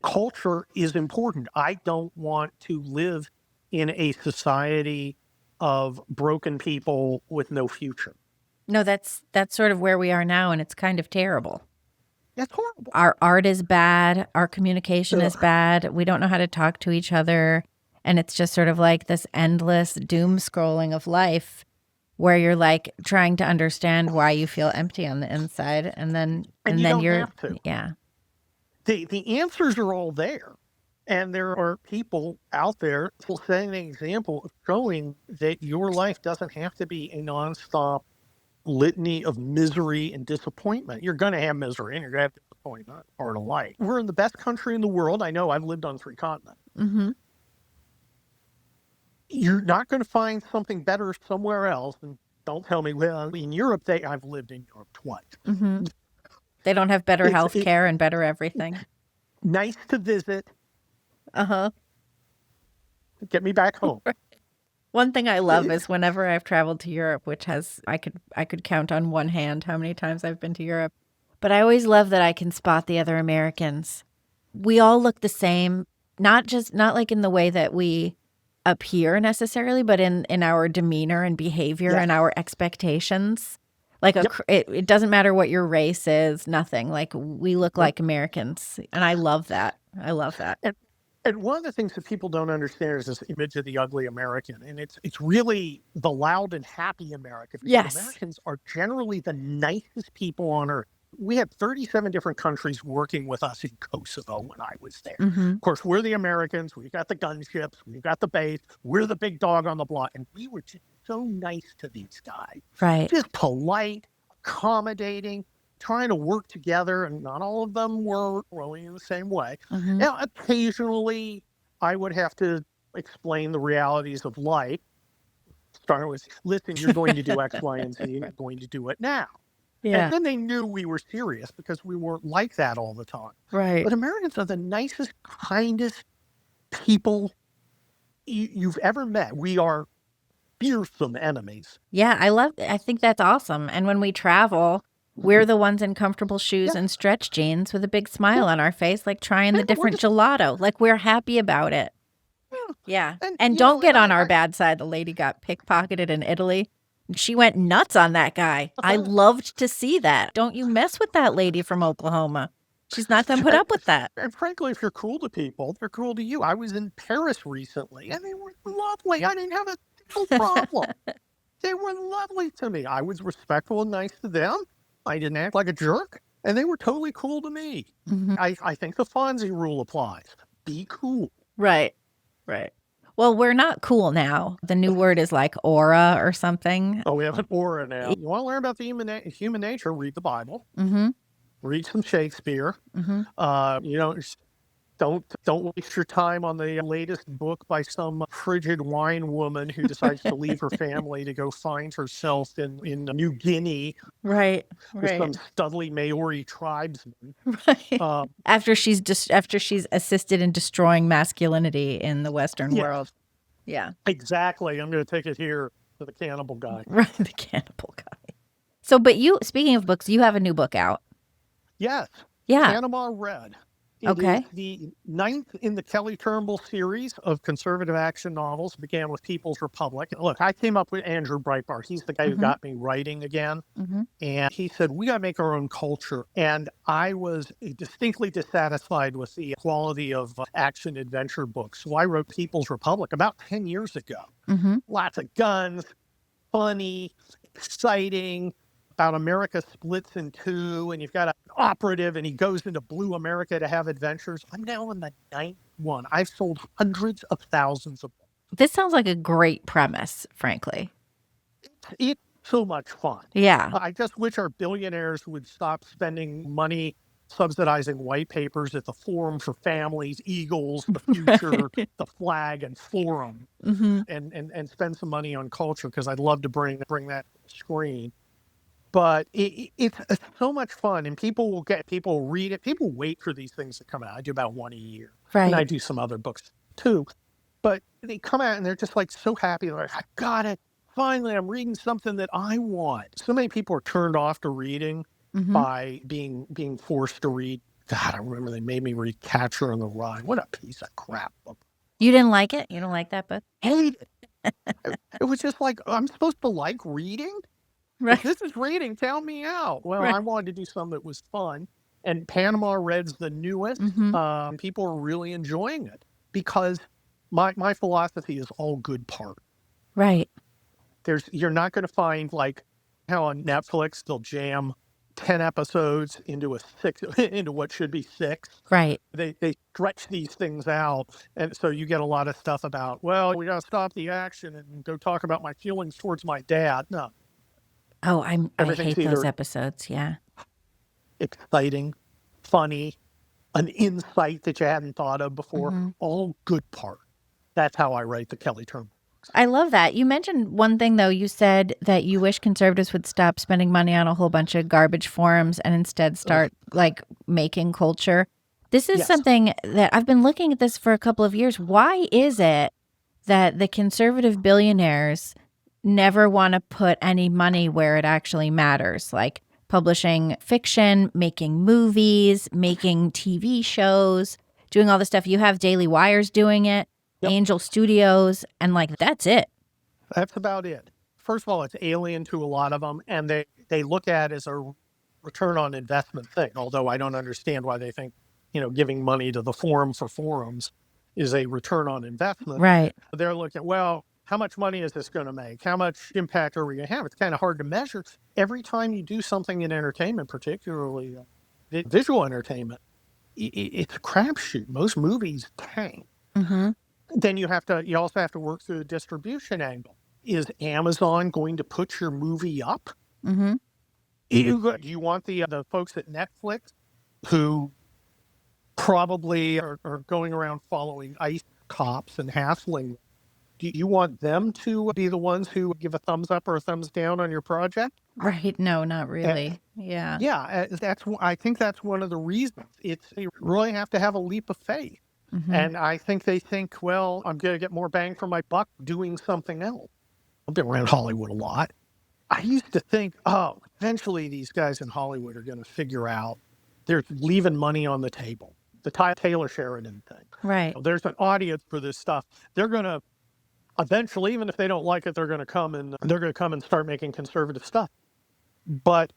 Culture is important. I don't want to live in a society of broken people with no future. No, that's sort of where we are now, and it's kind of terrible. That's horrible. Our art is bad. Our communication is Ugh. bad. We don't know how to talk to each other. And it's just sort of like this endless doom scrolling of life where you're like trying to understand why you feel empty on the inside. And then you then don't you're, have to. yeah. The answers are all there. And there are people out there setting an example of showing that your life doesn't have to be a nonstop litany of misery and disappointment. You're going to have misery and you're going to have disappointment, part of life. We're in the best country in the world. I know, I've lived on 3 continents. Mm-hmm. You're not going to find something better somewhere else. And don't tell me, well, in Europe, I've lived in Europe twice. Mm-hmm. They don't have better health care and better everything. Nice to visit. Uh-huh. Get me back home. One thing I love is whenever I've traveled to Europe, which has I could count on one hand how many times I've been to Europe, but I always love that I can spot the other Americans. We all look the same, not like in the way that we appear necessarily, but in our demeanor and behavior and our expectations. Like it doesn't matter what your race is, nothing. Like we look like Americans, and I love that. I love that. And one of the things that people don't understand is this image of the ugly American. And it's really the loud and happy American. Yes. Americans are generally the nicest people on earth. We had 37 different countries working with us in Kosovo when I was there. Mm-hmm. Of course, we're the Americans. We've got the gunships. We've got the base. We're the big dog on the block. And we were just so nice to these guys. Right. Just polite, accommodating, trying to work together, and not all of them were rowing in the same way. Mm-hmm. Now, occasionally, I would have to explain the realities of life. Starting with, listen, you're going to do X, Y, and Z, and you're going to do it now. Yeah. And then they knew we were serious because we weren't like that all the time. Right. But Americans are the nicest, kindest people you've ever met. We are fearsome enemies. Yeah, I think that's awesome. And when we travel, we're the ones in comfortable shoes and stretch jeans with a big smile on our face, like trying the different gelato. Like we're happy about it. Yeah. And don't get on our bad side. The lady got pickpocketed in Italy. She went nuts on that guy. I loved to see that. Don't you mess with that lady from Oklahoma. She's not going to put up with that. And frankly, if you're cruel to people, they're cruel to you. I was in Paris recently, and they were lovely. I didn't have a single problem. They were lovely to me. I was respectful and nice to them. I didn't act like a jerk, and they were totally cool to me. Mm-hmm. I think the Fonzie rule applies. Be cool. Right. Right. Well, we're not cool now. The new word is like aura or something. Oh, we have an aura now. You want to learn about the human nature, read the Bible. Mm-hmm. Read some Shakespeare. Mm-hmm. Don't waste your time on the latest book by some frigid wine woman who decides to leave her family to go find herself in New Guinea. Right. With Right. some studly Maori tribesman. Right. After she's assisted in destroying masculinity in the Western world. Yeah. Exactly. I'm going to take it here to the cannibal guy. Right. The cannibal guy. So, but speaking of books, you have a new book out. Yes. Yeah. Panama Red. Okay. Is the 9th in the Kelly Turnbull series of conservative action novels. Began with People's Republic. Look, I came up with Andrew Breitbart. He's the guy who got me writing again. Mm-hmm. And he said, we got to make our own culture. And I was distinctly dissatisfied with the quality of action adventure books. So I wrote People's Republic about 10 years ago. Mm-hmm. Lots of guns, funny, exciting, about America splits in two, and you've got an operative, and he goes into blue America to have adventures. I'm now on the 9th one. I've sold hundreds of thousands of books. This sounds like a great premise, frankly. It's so much fun. Yeah. I just wish our billionaires would stop spending money subsidizing white papers at the Forum for Families, Eagles, the Future, the Flag, and Forum, and spend some money on culture, because I'd love to bring that screen. But it's so much fun, and people read it. People wait for these things to come out. I do about one a year. Right. And I do some other books too. But they come out and they're just like so happy. They're like, I got it. finally I'm reading something that I want. So many people are turned off to reading by being forced to read. God, I remember they made me read Catcher in the Rye. What a piece of crap book. You didn't like it? You don't like that book? Hate it. It was just like, I'm supposed to like reading? Right. If this is reading, tell me out. Well, Right. I wanted to do something that was fun. And Panama Red's the newest. People are really enjoying it because my philosophy is all good part. Right. You're not going to find like how on Netflix they'll jam 10 episodes into into what should be 6. Right. They stretch these things out, and so you get a lot of stuff about, well, we got to stop the action and go talk about my feelings towards my dad. No, Oh, I everything's hate those either episodes. Yeah. exciting, funny, an insight that you hadn't thought of before. All good part. That's how I write the Kelly Turnbull. I love that. You mentioned one thing, though. You said that you wish conservatives would stop spending money on a whole bunch of garbage forums and instead start like making culture. This is Yes. something that I've been looking at this for a couple of years. Why is it that the conservative billionaires never want to put any money where it actually matters? Like publishing fiction, making movies, making TV shows, doing all this stuff. You have Daily Wire's doing it. Yep. Angel Studios, and like that's it. That's about it. First of all, it's alien to a lot of them, and they look at it as a return on investment thing, although I don't understand why they think, giving money to the forum for forums is a return on investment. Right. They're looking, well, how much money is this going to make? How much impact are we going to have? It's kind of hard to measure. Every time you do something in entertainment, particularly visual entertainment, it's a crapshoot. Most movies tank. Then you also have to work through the distribution angle. Is Amazon going to put your movie up? Do you want the folks at Netflix who probably are going around following ICE cops and hassling? Do you want them to be the ones who give a thumbs up or a thumbs down on your project? Right. No, not really. Yeah. Yeah, I think that's one of the reasons. You really have to have a leap of faith. And I think they think, well, I'm going to get more bang for my buck doing something else. I've been around Hollywood a lot. I used to think, oh, eventually these guys in Hollywood are going to figure out they're leaving money on the table. The Ty Taylor Sheridan thing. Right. There's an audience for this stuff. They're going to eventually, even if they don't like it, they're going to come and start making conservative stuff. But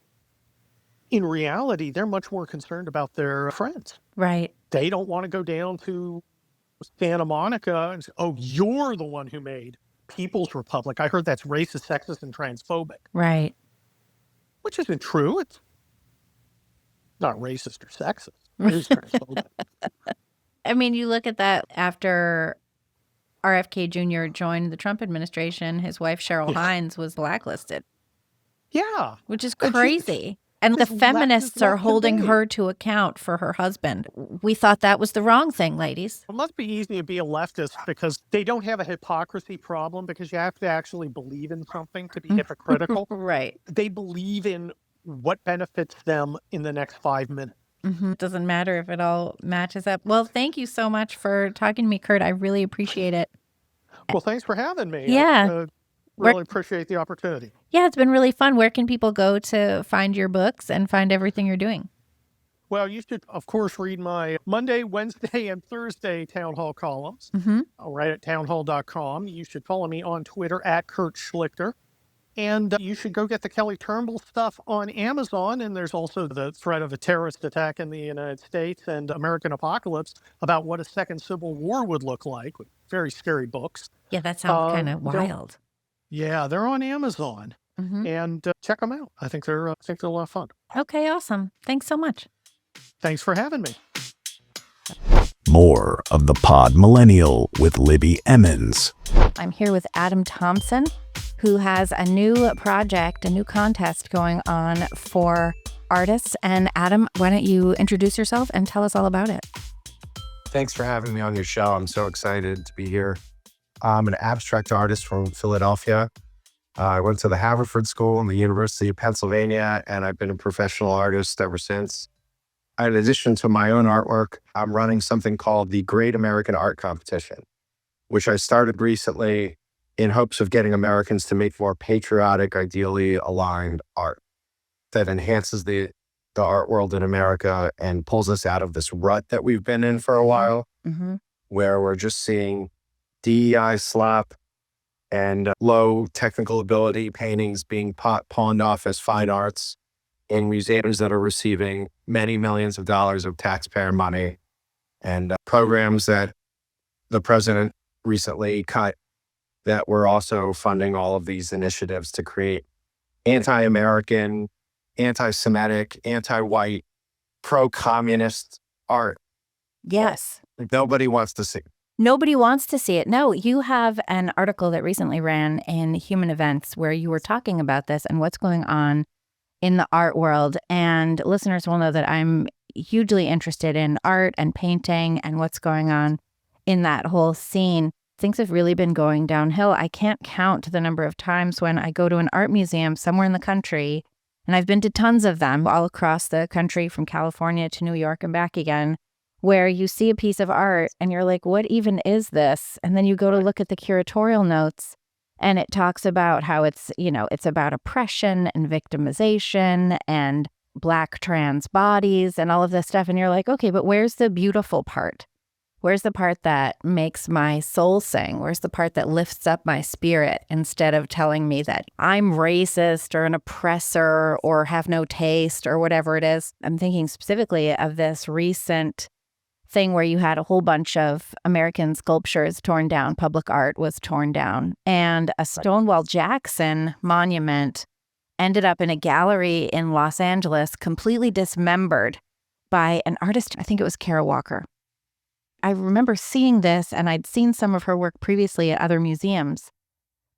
in reality, they're much more concerned about their friends. Right. They don't want to go down to Santa Monica and say, oh, you're the one who made People's Republic. I heard that's racist, sexist, and transphobic. Right. Which isn't true. It's not racist or sexist. It is transphobic. I mean, you look at that after RFK Jr. joined the Trump administration, his wife, Cheryl Hines, was blacklisted. Yeah. Which is crazy. And the feminists are holding her to account for her husband. We thought that was the wrong thing, ladies. It must be easy to be a leftist because they don't have a hypocrisy problem because you have to actually believe in something to be hypocritical. Right. They believe in what benefits them in the next 5 minutes. It doesn't matter if it all matches up. Well, thank you so much for talking to me, Kurt. I really appreciate it. Well, thanks for having me. Yeah. Really appreciate the opportunity. Yeah, it's been really fun. Where can people go to find your books and find everything you're doing? Well, you should, of course, read my Monday, Wednesday, and Thursday town hall columns. I'll write at townhall.com. You should follow me on Twitter at Kurt Schlichter. And you should go get the Kelly Turnbull stuff on Amazon. And there's also the threat of a terrorist attack in the United States and American apocalypse about what a second civil war would look like. Very scary books. Yeah, that sounds kind of wild. They're on Amazon. And check them out. I think they're a lot of fun. Okay, awesome. Thanks so much. Thanks for having me. More of the Pod Millennial with Libby Emmons. I'm here with Adam Thompson, who has a new project, a new contest going on for artists. And Adam, why don't you introduce yourself and tell us all about it? Thanks for having me on your show. I'm so excited to be here. I'm an abstract artist from Philadelphia. I went to the Haverford School and the University of Pennsylvania, and I've been a professional artist ever since. In addition to my own artwork, I'm running something called the Great American Art Competition, which I started recently in hopes of getting Americans to make more patriotic, ideally aligned art that enhances the art world in America and pulls us out of this rut that we've been in for a while, where we're just seeing DEI slop and low technical ability paintings being pawned off as fine arts in museums that are receiving many millions of dollars of taxpayer money, and programs that the president recently cut that were also funding all of these initiatives to create anti-American, anti-Semitic, anti-white, pro-communist art. Yes. Nobody wants to see. Nobody wants to see it. No, you have an article that recently ran in Human Events where you were talking about this and what's going on in the art world. And listeners will know that I'm hugely interested in art and painting and what's going on in that whole scene. Things have really been going downhill. I can't count the number of times when I go to an art museum somewhere in the country, and I've been to tons of them all across the country from California to New York and back again, where you see a piece of art and you're like, what even is this? And then you go to look at the curatorial notes and it talks about how it's, it's about oppression and victimization and Black trans bodies and all of this stuff. And you're like, okay, but where's the beautiful part? Where's the part that makes my soul sing? Where's the part that lifts up my spirit instead of telling me that I'm racist or an oppressor or have no taste or whatever it is? I'm thinking specifically of this recent thing where you had a whole bunch of American sculptures torn down, public art was torn down, and a Stonewall Jackson monument ended up in a gallery in Los Angeles, completely dismembered by an artist. I think it was Kara Walker. I remember seeing this, and I'd seen some of her work previously at other museums.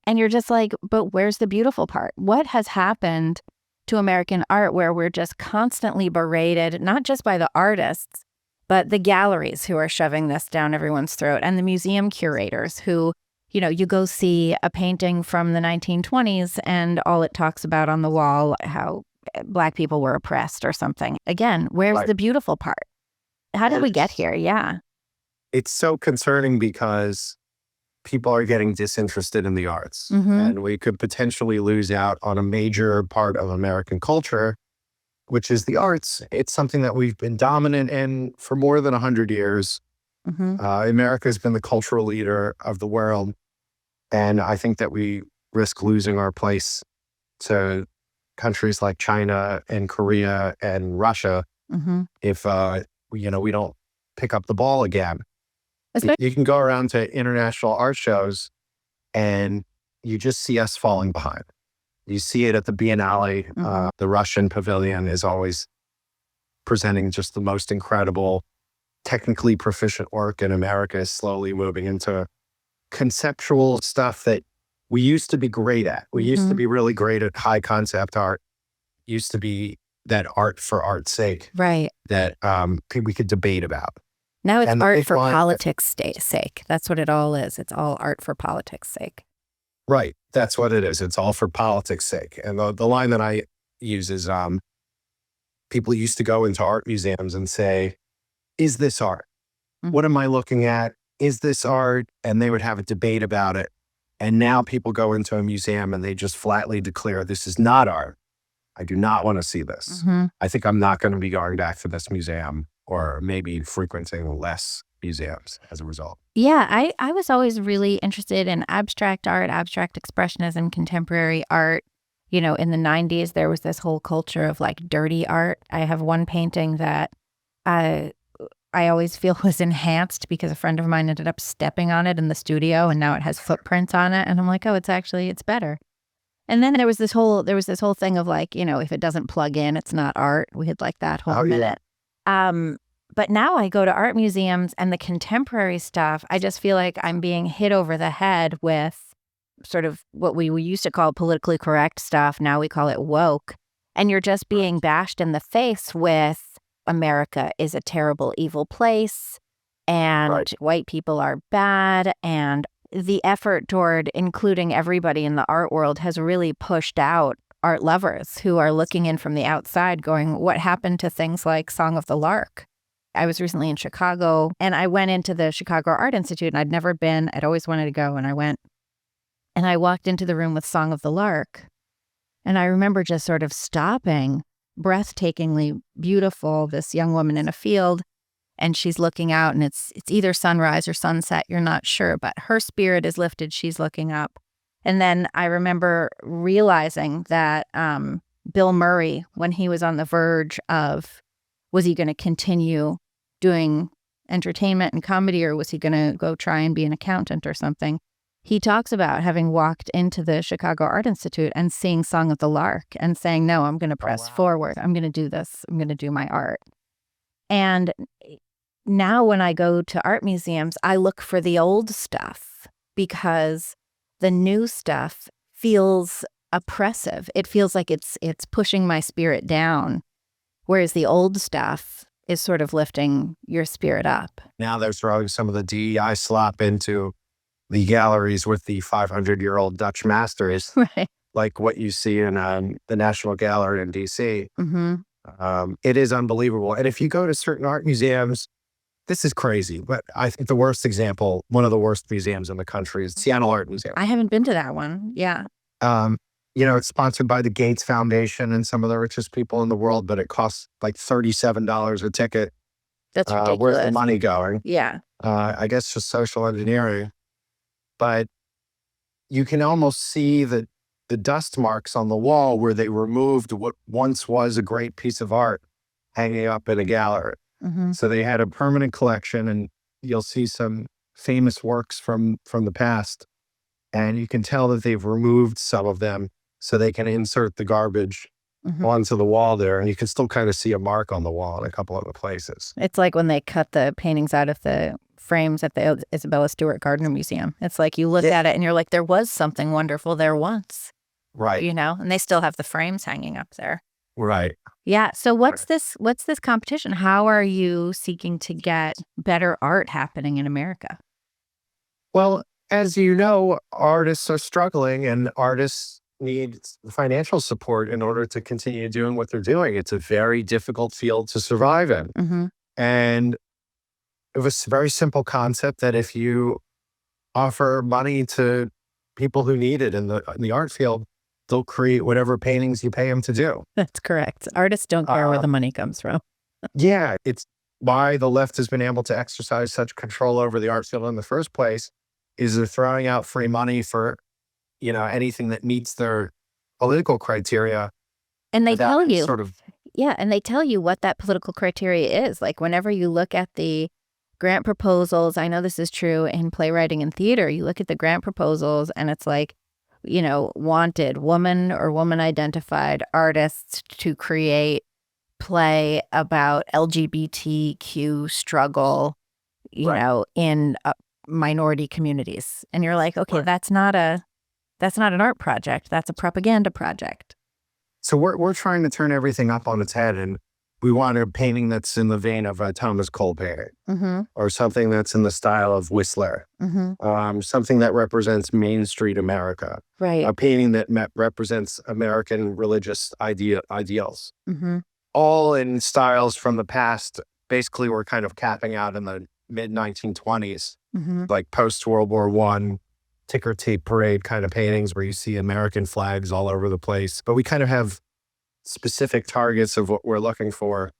And you're just like, but where's the beautiful part? What has happened to American art where we're just constantly berated, not just by the artists, but the galleries who are shoving this down everyone's throat, and the museum curators who, you go see a painting from the 1920s and all it talks about on the wall, how Black people were oppressed or something. Again, where's the beautiful part? How did we get here? Yeah. It's so concerning because people are getting disinterested in the arts, and we could potentially lose out on a major part of American culture, which is the arts. It's something that we've been dominant in for more than 100 years. America has been the cultural leader of the world. And I think that we risk losing our place to countries like China and Korea and Russia if, we don't pick up the ball again. You can go around to international art shows and you just see us falling behind. You see it at the Biennale. The Russian pavilion is always presenting just the most incredible, technically proficient work, and America is slowly moving into conceptual stuff that we used to be great at. We used to be really great at high concept art. Used to be that art for art's sake. Right. That we could debate about. Now it's art for politics' sake. That's what it all is. It's all art for politics' sake. Right. That's what it is. It's all for politics' sake. And the line that I use is people used to go into art museums and say, is this art? What am I looking at? Is this art? And they would have a debate about it. And now people go into a museum and they just flatly declare, this is not art. I do not want to see this. I think I'm not going to be going back to this museum, or maybe frequenting less museums as a result. Yeah, I was always really interested in abstract art, abstract expressionism, contemporary art. In the 90s, there was this whole culture of like dirty art. I have one painting that I always feel was enhanced because a friend of mine ended up stepping on it in the studio and now it has footprints on it. And I'm like, oh, it's better. And then there was this whole thing of like, if it doesn't plug in, it's not art. We had like that whole minute. But now I go to art museums and the contemporary stuff, I just feel like I'm being hit over the head with sort of what we used to call politically correct stuff. Now we call it woke. And you're just being bashed in the face with America is a terrible, evil place, and white people are bad. And the effort toward including everybody in the art world has really pushed out art lovers who are looking in from the outside going, what happened to things like Song of the Lark? I was recently in Chicago and I went into the Chicago Art Institute and I'd never been. I'd always wanted to go and I went. And I walked into the room with Song of the Lark. And I remember just sort of stopping, breathtakingly beautiful, this young woman in a field. And she's looking out, and it's either sunrise or sunset. You're not sure, but her spirit is lifted. She's looking up. And then I remember realizing that Bill Murray, when he was on the verge of, was he going to continue doing entertainment and comedy, or was he going to go try and be an accountant or something? He talks about having walked into the Chicago Art Institute and seeing Song of the Lark and saying, no, I'm going to press forward. I'm going to do this. I'm going to do my art. And now when I go to art museums, I look for the old stuff because the new stuff feels oppressive. It feels like it's pushing my spirit down, whereas the old stuff is sort of lifting your spirit up. Now they're throwing some of the DEI slop into the galleries with the 500-year-old Dutch masters, Right. like what you see in the National Gallery in D.C. Mm-hmm. It is unbelievable. And if you go to certain art museums, this is crazy, but I think the worst example, one of the worst museums in the country, is Seattle Art Museum. I haven't been to that one. Yeah. It's sponsored by the Gates Foundation and some of the richest people in the world, but it costs like $37 a ticket. That's ridiculous. Where's the money going? Yeah. I guess just social engineering. But you can almost see the dust marks on the wall where they removed what once was a great piece of art hanging up in a gallery. Mm-hmm. So they had a permanent collection, and you'll see some famous works from the past. And you can tell that they've removed some of them so they can insert the garbage onto the wall there. And you can still kind of see a mark on the wall in a couple other places. It's like when they cut the paintings out of the frames at the Isabella Stewart Gardner Museum. It's like you look at it and you're like, there was something wonderful there once. Right. And they still have the frames hanging up there. Right. Yeah. So what's this competition? How are you seeking to get better art happening in America? Well, as you know, artists are struggling, and artists need financial support in order to continue doing what they're doing. It's a very difficult field to survive in. Mm-hmm. And it was a very simple concept that if you offer money to people who need it in the art field, they'll create whatever paintings you pay them to do. That's correct. Artists don't care where the money comes from. Yeah, it's why the left has been able to exercise such control over the art field in the first place, is they're throwing out free money for, anything that meets their political criteria. And they tell you, sort of, and they tell you what that political criteria is. Like whenever you look at the grant proposals, I know this is true in playwriting and theater, you look at the grant proposals and it's like, wanted woman or woman identified artists to create play about LGBTQ struggle, in minority communities. And you're like, okay, that's not an art project. That's a propaganda project. So we're trying to turn everything up on its head, and we want a painting that's in the vein of a Thomas Cole painting, or something that's in the style of Whistler, something that represents Main Street America, right? A painting that represents American religious ideals, Mm-hmm. all in styles from the past. Basically, we're kind of capping out in the mid-1920s, like post-World War I, ticker tape parade kind of paintings where you see American flags all over the place. But we kind of have specific targets of what we're looking for.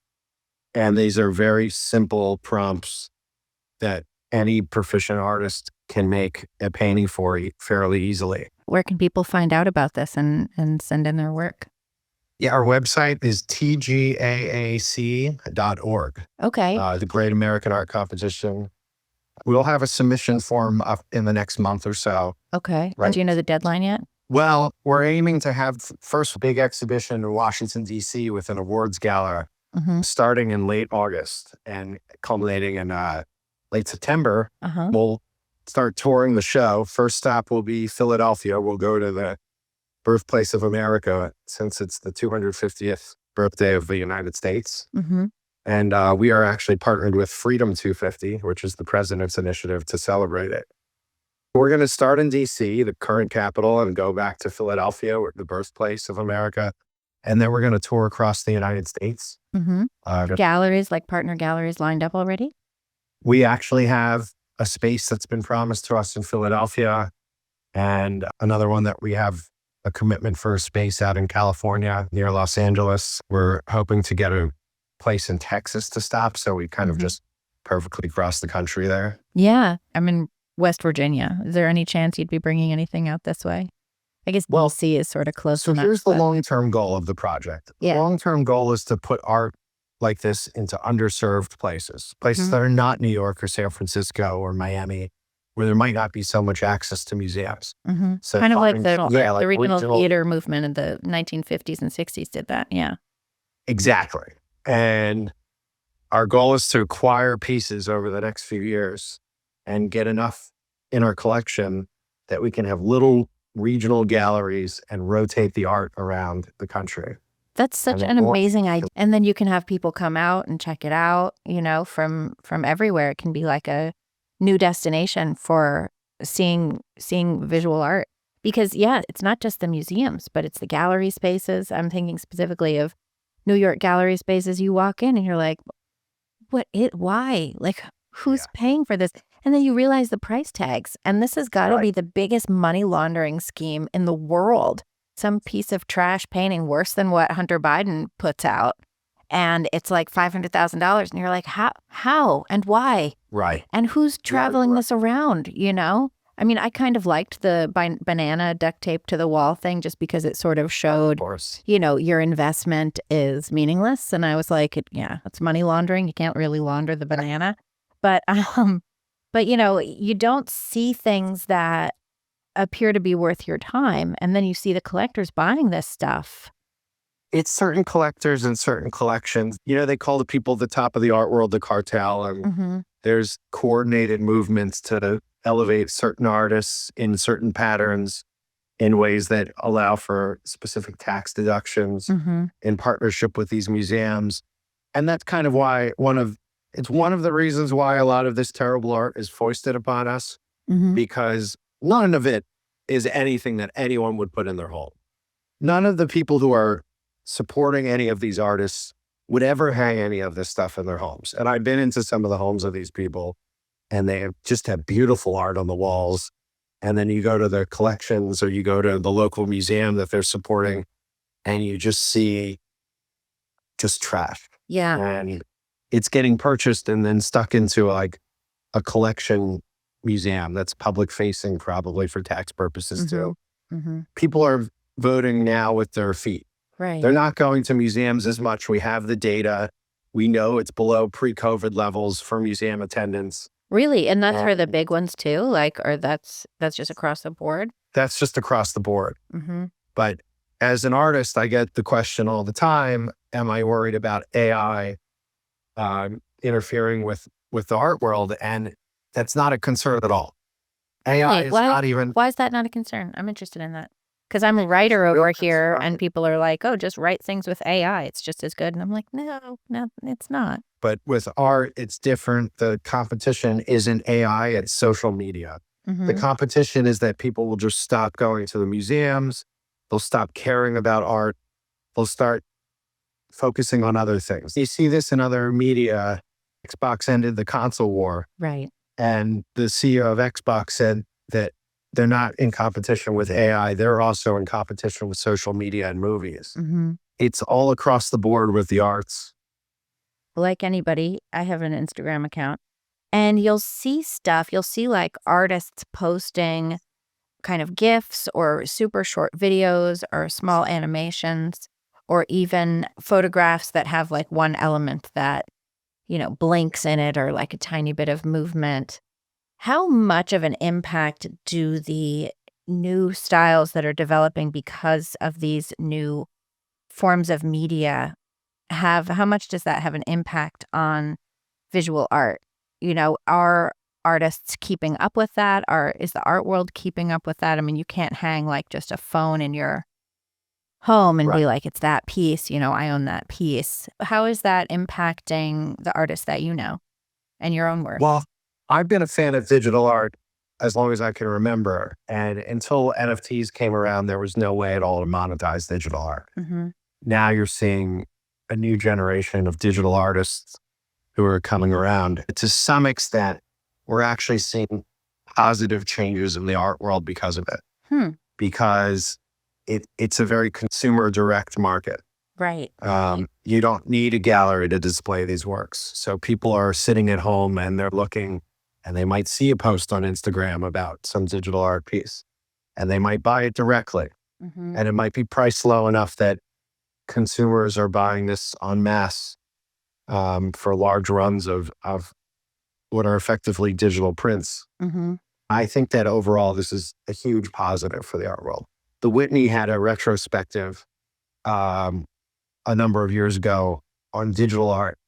And these are very simple prompts that any proficient artist can make a painting for fairly easily. Where can people find out about this and send in their work? Yeah, our website is tgaac.org. Okay. The Great American Art Competition. We'll have a submission form up in the next month or so. Okay. Right. And do you know the deadline yet? Well, we're aiming to have the first big exhibition in Washington, D.C. with an awards gala starting in late August and culminating in late September. We'll start touring the show. First stop will be Philadelphia. We'll go to the birthplace of America, since it's the 250th birthday of the United States. And we are actually partnered with Freedom 250, which is the president's initiative to celebrate it. We're going to start in D.C., the current capital, and go back to Philadelphia, the birthplace of America. And then we're going to tour across the United States. Galleries, like partner galleries lined up already? We actually have a space that's been promised to us in Philadelphia. And another one that we have a commitment for a space out in California near Los Angeles. We're hoping to get a place in Texas to stop. So we kind of just perfectly cross the country there. Yeah. I'm in West Virginia. Is there any chance you'd be bringing anything out this way? I guess DC is sort of close So enough. here's the long-term goal of the project. The long-term goal is to put art like this into underserved places that are not New York or San Francisco or Miami, where there might not be so much access to museums. So kind of like the like regional theater movement in the 1950s and 60s did that. Yeah. Exactly. And our goal is to acquire pieces over the next few years and get enough in our collection that we can have little regional galleries and rotate the art around the country. That's such an amazing idea. And then you can have people come out and check it out, from everywhere. It can be like a new destination for seeing visual art. Because, it's not just the museums, but it's the gallery spaces. I'm thinking specifically of New York gallery spaces. You walk in and you're like, why? Like, who's paying for this? And then you realize the price tags. And this has got to be the biggest money laundering scheme in the world. Some piece of trash painting worse than what Hunter Biden puts out. And it's like $500,000. And you're like, how and why? Right. And who's traveling this around, I mean, I kind of liked the banana duct tape to the wall thing just because it sort of showed, your investment is meaningless. And I was like, it's money laundering. You can't really launder the banana. But you don't see things that appear to be worth your time. And then you see the collectors buying this stuff. It's certain collectors and certain collections. They call the people at the top of the art world the cartel. And there's coordinated movements to elevate certain artists in certain patterns in ways that allow for specific tax deductions in partnership with these museums. And that's kind of why it's one of the reasons why a lot of this terrible art is foisted upon us, because none of it is anything that anyone would put in their home. None of the people who are supporting any of these artists would ever hang any of this stuff in their homes. And I've been into some of the homes of these people, and they just have beautiful art on the walls. And then you go to their collections or you go to the local museum that they're supporting, and you just see just trash. Yeah. And it's getting purchased and then stuck into like a collection museum that's public facing, probably for tax purposes too. People are voting now with their feet. Right. They're not going to museums as much. We have the data. We know it's below pre-COVID levels for museum attendance. Really? And that's for the big ones too? Or that's just across the board? That's just across the board. But as an artist, I get the question all the time, am I worried about AI interfering with the art world? And that's not a concern at all. AI is not even... Why is that not a concern? I'm interested in that. Because I'm a writer over here and people are like, oh, just write things with AI. It's just as good. And I'm like, no, it's not. But with art, it's different. The competition isn't AI, it's social media. The competition is that people will just stop going to the museums. They'll stop caring about art. They'll start focusing on other things. You see this in other media. Xbox ended the console war. Right. And the CEO of Xbox said that they're not in competition with AI. They're also in competition with social media and movies. It's all across the board with the arts. Like anybody, I have an Instagram account. And you'll see stuff. You'll see like artists posting kind of GIFs or super short videos or small animations or even photographs that have like one element that, blinks in it or like a tiny bit of movement. How much of an impact do the new styles that are developing because of these new forms of media have? How much does that have an impact on visual art? Are artists keeping up with that? Is the art world keeping up with that? I mean, you can't hang like just a phone in your home and be like, it's that piece, I own that piece. How is that impacting the artists that you know and your own work? Well, I've been a fan of digital art as long as I can remember. And until NFTs came around, there was no way at all to monetize digital art. Now you're seeing a new generation of digital artists who are coming around. To some extent, we're actually seeing positive changes in the art world because of it. because it's a very consumer direct market. Right. You don't need a gallery to display these works. So people are sitting at home and they're looking, and they might see a post on Instagram about some digital art piece, and they might buy it directly. And it might be priced low enough that consumers are buying this en masse for large runs of what are effectively digital prints. I think that overall, this is a huge positive for the art world. The Whitney had a retrospective a number of years ago on digital art.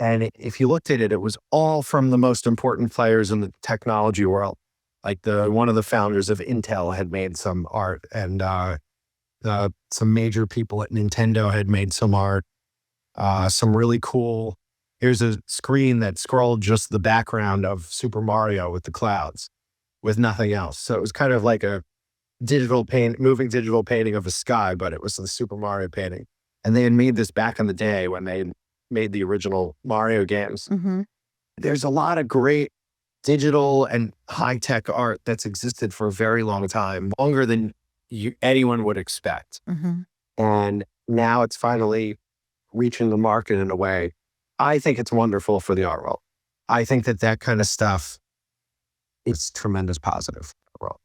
And if you looked at it, it was all from the most important players in the technology world. Like one of the founders of Intel had made some art, and some major people at Nintendo had made some art. Some really cool, here's a screen that scrolled just the background of Super Mario with the clouds with nothing else. So it was kind of like a moving digital painting of a sky, but it was the Super Mario painting. And they had made this back in the day when they made the original Mario games. There's a lot of great digital and high-tech art that's existed for a very long time, longer than anyone would expect. And now it's finally reaching the market in a way. I think it's wonderful for the art world. I think that kind of stuff is tremendous positive for the world.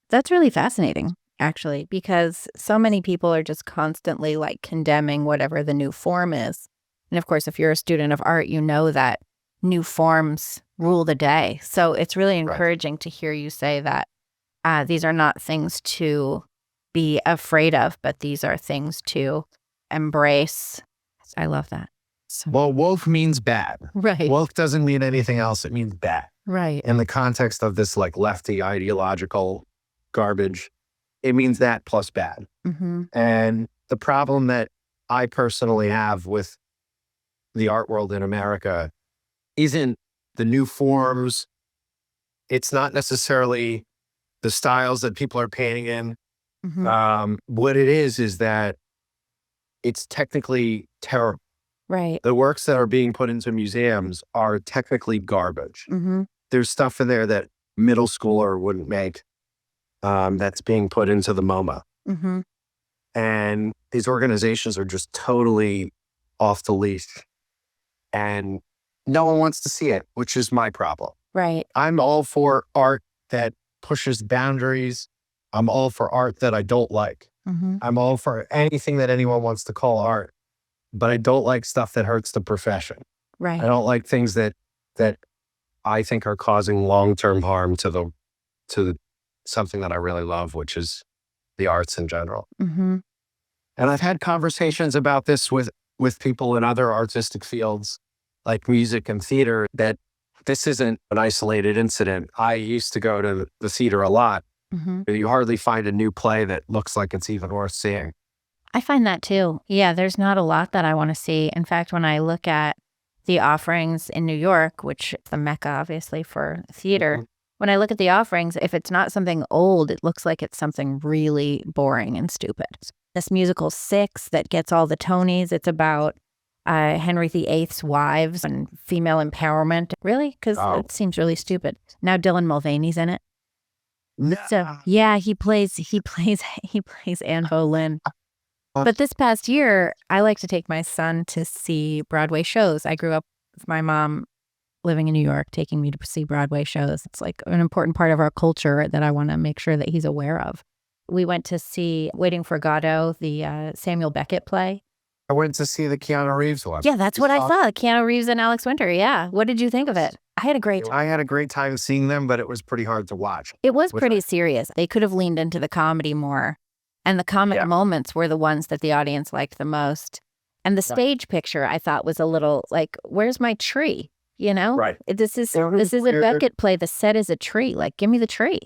That's really fascinating, actually, because so many people are just constantly like condemning whatever the new form is. And of course, if you're a student of art, you know that new forms rule the day. So it's really encouraging to hear you say that these are not things to be afraid of, but these are things to embrace. I love that. So. Well, woke means bad. Right. Woke doesn't mean anything else. It means bad. Right. In the context of this like lefty ideological garbage, it means that plus bad. And the problem that I personally have with the art world in America isn't the new forms. It's not necessarily the styles that people are painting in. What it is that it's technically terrible. Right. The works that are being put into museums are technically garbage. There's stuff in there that middle schooler wouldn't make that's being put into the MoMA. And these organizations are just totally off the leash. And no one wants to see it, which is my problem. Right. I'm all for art that pushes boundaries. I'm all for art that I don't like. I'm all for anything that anyone wants to call art, but I don't like stuff that hurts the profession. Right. I don't like things that I think are causing long-term harm to something that I really love, which is the arts in general. And I've had conversations about this with people in other artistic fields, like music and theater, that this isn't an isolated incident. I used to go to the theater a lot. You hardly find a new play that looks like it's even worth seeing. I find that too. Yeah, there's not a lot that I want to see. In fact, when I look at the offerings in New York, which is the mecca, obviously, for theater, when I look at the offerings, if it's not something old, it looks like it's something really boring and stupid. This musical Six that gets all the Tonys, it's about Henry VIII's wives and female empowerment. Really? Because it seems really stupid. Now Dylan Mulvaney's in it. No. So yeah, he plays Anne Boleyn. But this past year, I like to take my son to see Broadway shows. I grew up with my mom living in New York, taking me to see Broadway shows. It's like an important part of our culture that I want to make sure that he's aware of. We went to see Waiting for Godot, the Samuel Beckett play. I went to see the Keanu Reeves one. Yeah, that's what I saw. Keanu Reeves and Alex Winter. Yeah. What did you think of it? I had a great time. I had a great time seeing them, but it was pretty hard to watch. It was pretty serious. They could have leaned into the comedy more. And the comic moments were the ones that the audience liked the most. And the stage picture, I thought, was a little like, where's my tree? You know? Right. This is a Beckett play. The set is a tree. Like, give me the tree.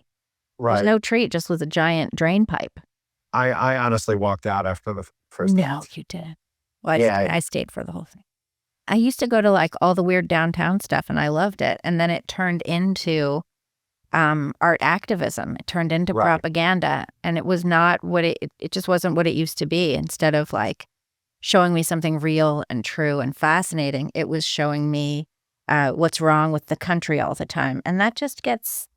Right. There's no tree. It just was a giant drain pipe. I honestly walked out after the first No, you didn't. Well, I stayed for the whole thing. I used to go to like all the weird downtown stuff and I loved it. And then it turned into art activism. It turned into propaganda. And it was not what it just wasn't what it used to be. Instead of like showing me something real and true and fascinating, it was showing me what's wrong with the country all the time. And that just gets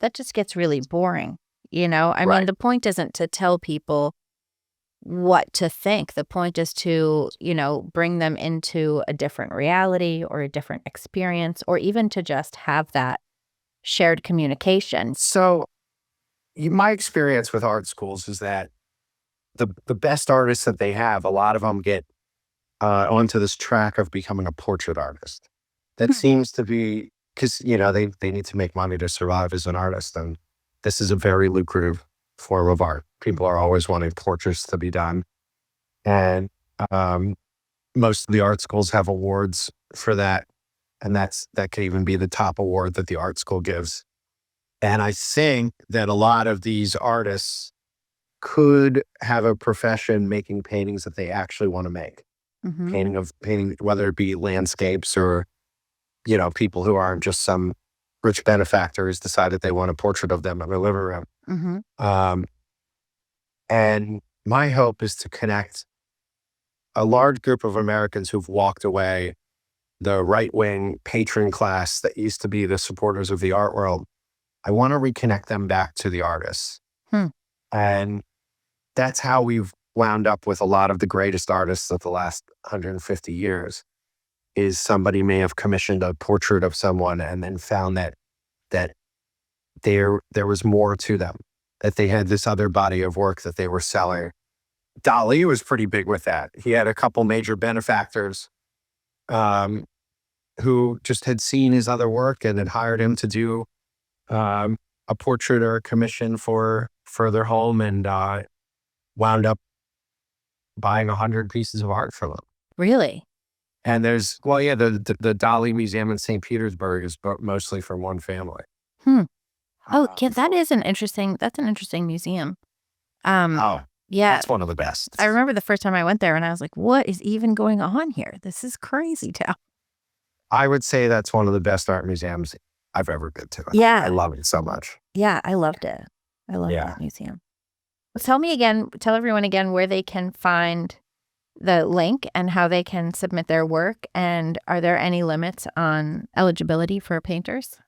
really boring. You know, I mean, Right. the point isn't to tell people what to think. The point is to, bring them into a different reality or a different experience, or even to just have that shared communication. So my experience with art schools is that the best artists that they have, a lot of them get onto this track of becoming a portrait artist. That seems to be because, they need to make money to survive as an artist. And this is a very lucrative form of art. People are always wanting portraits to be done. And most of the art schools have awards for that. And that could even be the top award that the art school gives. And I think that a lot of these artists could have a profession making paintings that they actually want to make. Mm-hmm. Painting, whether it be landscapes or, people who aren't just some rich benefactors decided they want a portrait of them in their living room. Mm-hmm. And my hope is to connect a large group of Americans who've walked away, the right-wing patron class that used to be the supporters of the art world. I want to reconnect them back to the artists. And that's how we've wound up with a lot of the greatest artists of the last 150 years, is somebody may have commissioned a portrait of someone and then found that there was more to them, that they had this other body of work that they were selling. Dali was pretty big with that. He had a couple major benefactors who just had seen his other work and had hired him to do a portrait or a commission for their home, and wound up buying 100 pieces of art from them. Really? And there's, the Dali Museum in St. Petersburg is mostly from one family. Oh, yeah, that's an interesting museum. Yeah. That's one of the best. I remember the first time I went there and I was like, what is even going on here? This is crazy town. I would say that's one of the best art museums I've ever been to. Yeah. I love it so much. Yeah, I loved it. I love that museum. Tell everyone again where they can find the link and how they can submit their work. And are there any limits on eligibility for painters?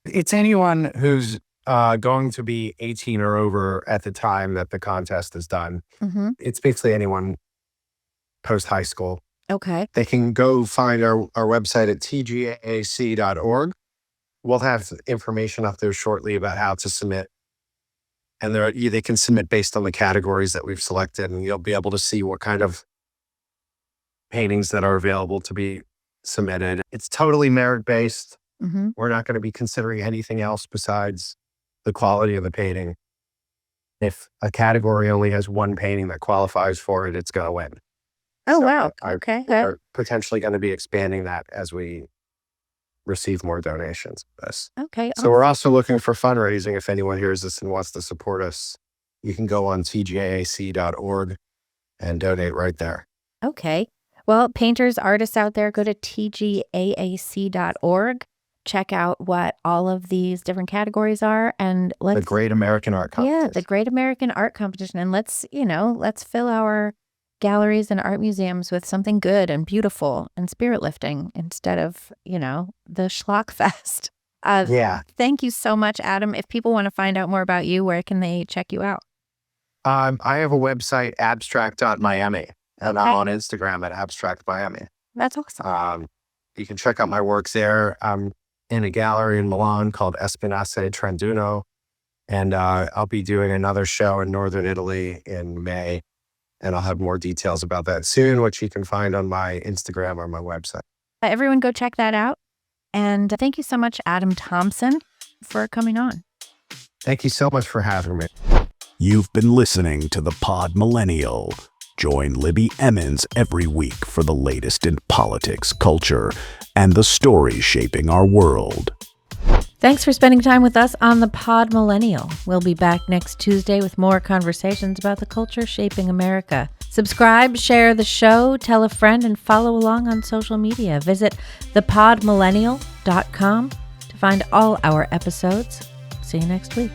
It's anyone who's going to be 18 or over at the time that the contest is done. Mm-hmm. It's basically anyone post high school. Okay. They can go find our website at tgaac.org. We'll have information up there shortly about how to submit. And they can submit based on the categories that we've selected, and you'll be able to see what kind of paintings that are available to be submitted. It's totally merit-based. Mm-hmm. We're not going to be considering anything else besides the quality of the painting. If a category only has one painting that qualifies for it, it's going to win. Oh, wow. Okay. We're potentially going to be expanding that as we receive more donations. Okay. So we're also looking for fundraising. If anyone hears this and wants to support us, you can go on tgaac.org and donate right there. Okay. Well, painters, artists out there, go to tgaac.org. Check out what all of these different categories are, and the Great American Art Competition. Yeah, the Great American Art Competition. And let's fill our galleries and art museums with something good and beautiful and spirit lifting instead of, the schlock fest. Thank you so much, Adam. If people want to find out more about you, where can they check you out? I have a website, abstract.miami, and I'm on Instagram at abstractmiami. That's awesome. You can check out my works there. I'm in a gallery in Milan called Espinasse Trenduno, and I'll be doing another show in Northern Italy in May. And I'll have more details about that soon, which you can find on my Instagram or my website. Everyone go check that out. And thank you so much, Adam Thompson, for coming on. Thank you so much for having me. You've been listening to the Pod Millennial. Join Libby Emmons every week for the latest in politics, culture, and the stories shaping our world. Thanks for spending time with us on the Pod Millennial. We'll be back next Tuesday with more conversations about the culture shaping America. Subscribe, share the show, tell a friend, and follow along on social media. Visit thepodmillennial.com to find all our episodes. See you next week.